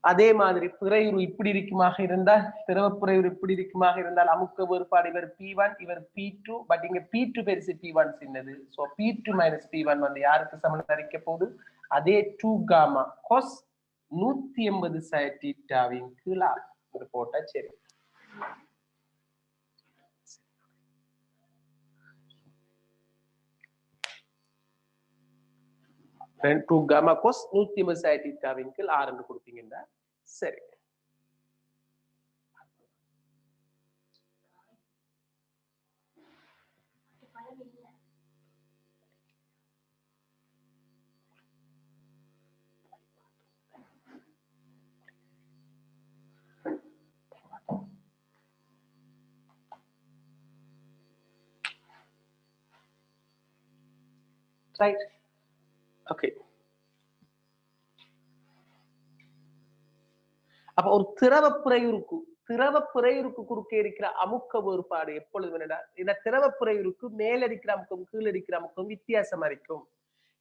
அதே மாதிரி பிறையுரு இப்படி இருக்குமாக இருந்தால் திரவ பிறையுரு இப்படி இருக்குமாக இருந்தால் அமுக்க வேறுபாடு இவர் P1 இவர் P2 பட் இங்க P2 பெருசு P1 சின்னது. சோ P2 மைனஸ் P1 வந்து யாருக்கு சமன் அறிக்க போகுது? அதே 2 காமா cos 180 sin தீட்டாவின் கீழ் r போட்டா சரி. then 2 gamma cos 180 sin தீட்டாவின் கீழ் r என்று கொடுத்தீங்கன்னா சரி. right? Okay. அப்ப ஒரு திரவ பிறையுருக்கு குறுக்கே இருக்கிற அமுக்க வேறுபாடு எப்பொழுது என்னடா? இந்த திரவ பிறையுருக்கு மேல் அடிக்கிற அமுக்கம் கீழ் அடிக்கிற அமுக்கம் வித்தியாசமா இருக்கும்.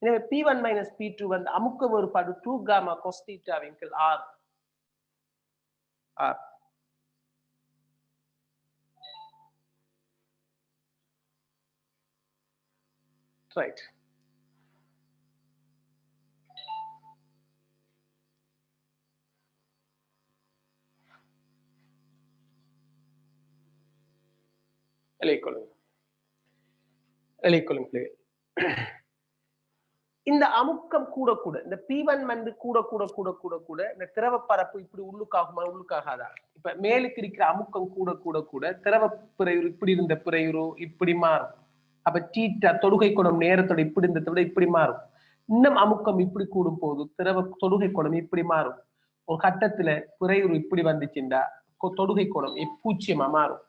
எனவே P1 மைனஸ் P2 வந்து அமுக்க வேறுபாடு 2 காமா cos தீட்டாவின் கீழ் r. ரைட். எழுதிக்கொள்ளுங்க. இந்த அமுக்கம் கூட கூட இந்த P1 வந்து கூட கூட கூட கூட கூட இந்த திரவ பரப்பு இப்படி உள்ளுக்காகுமா உள்ளுக்காகாதா? இப்ப மேலுக்கு இருக்கிற அமுக்கம் கூட கூட கூட திரவ பிறையுறு இப்படி இருந்த பிறையுறு இப்படி மாறும். அப்ப தீட்டா தொடுகை கோணம் நேரத்தோட இப்படி இருந்ததை விட இப்படி மாறும். இன்னும் அமுக்கம் இப்படி கூடும் போது திரவ தொடுகை கோணம் இப்படி மாறும். ஒரு கட்டத்துல பிறையுறு இப்படி வந்துச்சுண்டா தொடுகை கோணம் பூச்சியமா மாறும்.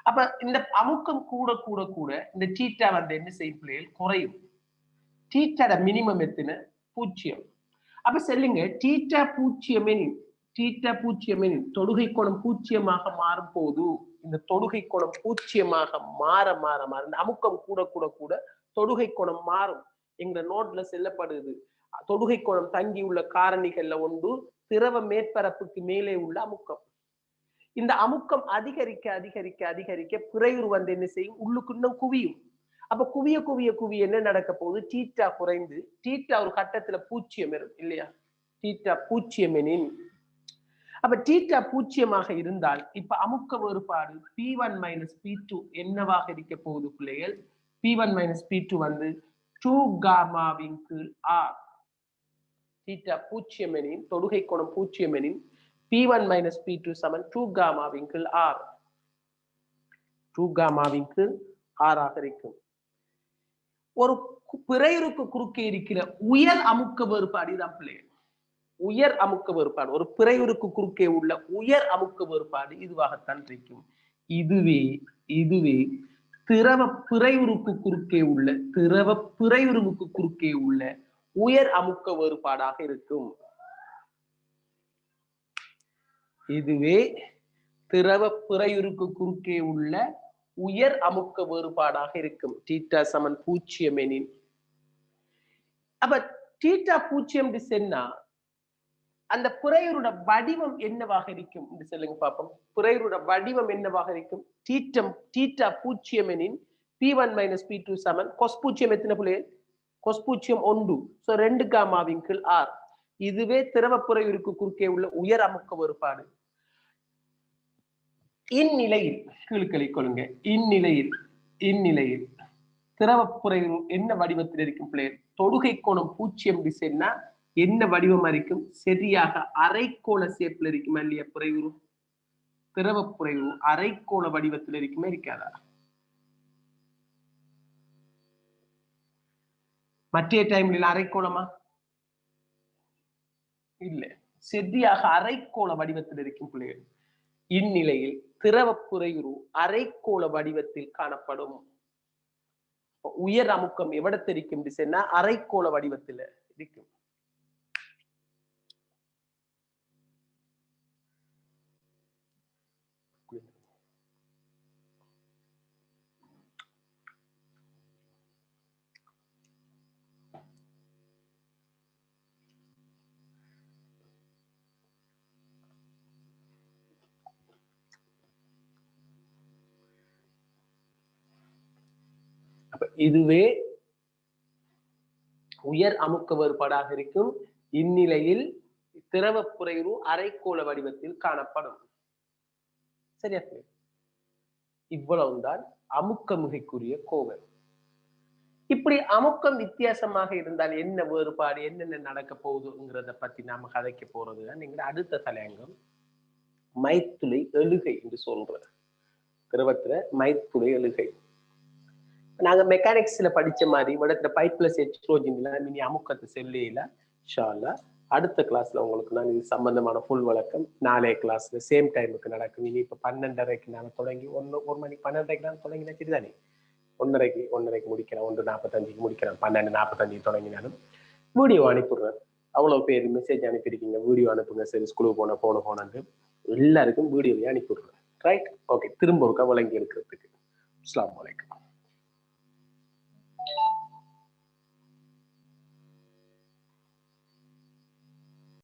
அப்ப இந்த அமுக்கம் கூட கூட கூட இந்த தீட்டா வந்து என்ன செய்யும் பிள்ளைகள் குறையும். தீட்டாட மினிமம் எத்தனை 0. அப்ப சொல்லுங்க தீட்டா 0 எனின் தீட்டா 0 எனின் தொடுகை கோணம் 0 மாறும் போது இந்த தொடுகை கோணம் 0 மாற மாற மாற இந்த அமுக்கம் கூட கூட கூட தொடுகை கோணம் மாறும். எங்க நோட்ல செல்லப்படுது தொடுகை கோணம் தங்கி உள்ள காரணிகள்ல ஒன்று திரவ மேற்பரப்புக்கு மேலே உள்ள அமுக்கம். இந்த அமுக்கம் அதிகரிக்க அதிகரிக்க அதிகரிக்க பிறையுறு வந்து என்ன செய்யும் உள்ளுக்கு இன்னும் குவியும். அப்ப குவிய குவிய குவிய என்ன நடக்க போகுது தீட்டா குறைந்து தீட்டா ஒரு கட்டத்துல 0 வரும் இல்லையா? தீட்டா 0 எனின் அப்ப தீட்டா 0 இருந்தால் இப்ப அமுக்க வேறுபாடு P1 - P2 என்னவாக இருக்க போகுது பிள்ளைகள்? P1 - P2 வந்து 2 காமாவின் கீழ் R. தீட்டா 0 எனின் தொடுகை கோணம் 0 எனின் P1 - P2 சமன் 2 காமாவின் கீழ் R. 2 காமாவின் கீழ் R ஆக இருக்கும். ஒரு பிறையுறுக்கு குறுக்கே இருக்கிற உயர் அமுக்க வேறுபாடு தான் பிள்ளைகள். உயர் அமுக்க வேறுபாடு ஒரு பிறையுறுக்கு குறுக்கே உள்ள உயர் அமுக்க வேறுபாடு இதுவாகத்தான் இருக்கும். இதுவே இதுவே திரவ பிறையுறுக்கு குறுக்கே உள்ள திரவ பிறையுறுவுக்கு குறுக்கே உள்ள உயர் அமுக்க வேறுபாடாக இருக்கும். இதுவே திரவ பிறையுறுக்கு குறுக்கே உள்ள உயர் அமுக்க வேறுபாடாக இருக்கும். தீட்டா சமன் 0 எனின் அப்ப தீட்டா 0 சென்னா அந்த பிறையுருட வடிவம் என்னவாக இருக்கும் என்று சொல்லுங்க பாப்போம். பிறையுருட வடிவம் என்னவாக இருக்கும்? தீட்டா 0 எனின் P1 - P2 சமன் cos 0 எத்தனை பிள்ளைகள்? cos 0 1. சோ 2 காமாவின் கீழ் R. இதுவே திரவ பிறையுறுக்கு குறுக்கே உள்ள உயர் அமுக்க வேறுபாடு. இந்நிலையில் கீழ்களை கொள்ளுங்க. இந்நிலையில் திரவ பிறையுறு என்ன வடிவத்தில் இருக்கும் பிள்ளைகள்? தொடுகை கோணம் 0 திசைன்னா என்ன வடிவமா இருக்கும்? சரியாக அரைக்கோள ஷேப்ல இருக்குமா இல்லையா பிறையுறு? திரவ பிறையுறு அரைக்கோள வடிவத்தில் இருக்குமே இருக்காதா? மற்ற டைம்ல அரைக்கோளமா இல்ல, சரியாக அரைக்கோள வடிவத்தில் இருக்கும் பிள்ளைகள். இந்நிலையில் திரவ பிறையுறு அரைக்கோள வடிவத்தில் காணப்படும். உயர் அமுக்கம் எவ்வளவு இருக்கும் திசைன்னா அரைக்கோள வடிவத்தில் இருக்கும். இதுவே உயர் அமுக்க வேறுபாடாக இருக்கும். இந்நிலையில் திரவ பிறையுறு அரைக்கோள வடிவத்தில் காணப்படும். சரியா? இவ்வளவுதான் அமுக்க மிகைக்குரிய கோவை. இப்படி அமுக்கம் வித்தியாசமாக இருந்தால் என்ன வேறுபாடு, என்னென்ன நடக்க போகுதுங்கிறத பத்தி நாம கதைக்க போறதுதான் நீங்க அடுத்த தலையங்கம். மைத்துளை எழுகை என்று சொல்ற திரவத்துல மைத்துளை எழுகை. நாங்க மெக்கானிக்ஸ்ல படிச்ச மாதிரி இடத்துல பைப்ல ஹைட்ரோஜன்ல மினி அமுக்கத்தை செல்லையில இன்ஷா அல்லாஹ் அடுத்த கிளாஸ்ல உங்களுக்கு நான் இது சம்பந்தமான ஃபுல் விளக்கம் நாளைய கிளாஸ்ல சேம் டைமுக்கு நடக்கும். இனி இப்ப 12:30க்கு நான் தொடங்கி 1 மணி 12:30க்கு நான் தொடங்கினா சரிதானே? 1:30க்கு முடிக்கிறேன், 1:45க்கு முடிக்கிறேன், 12:45 தொடங்கினாலும் வீடியோ அனுப்பிடுறேன். அவ்வளவு பேர் மெசேஜ் அனுப்பியிருக்கீங்க, வீடியோ அனுப்புங்க சரி ஸ்கூலுக்கு போனது எல்லாருக்கும் வீடியோவே அனுப்பிடுறேன். ரைட்? ஓகே, திரும்ப ஒருக்கா விளங்கி இருக்கிறதுக்கு. அஸ்ஸலாமு அலைக்கும்.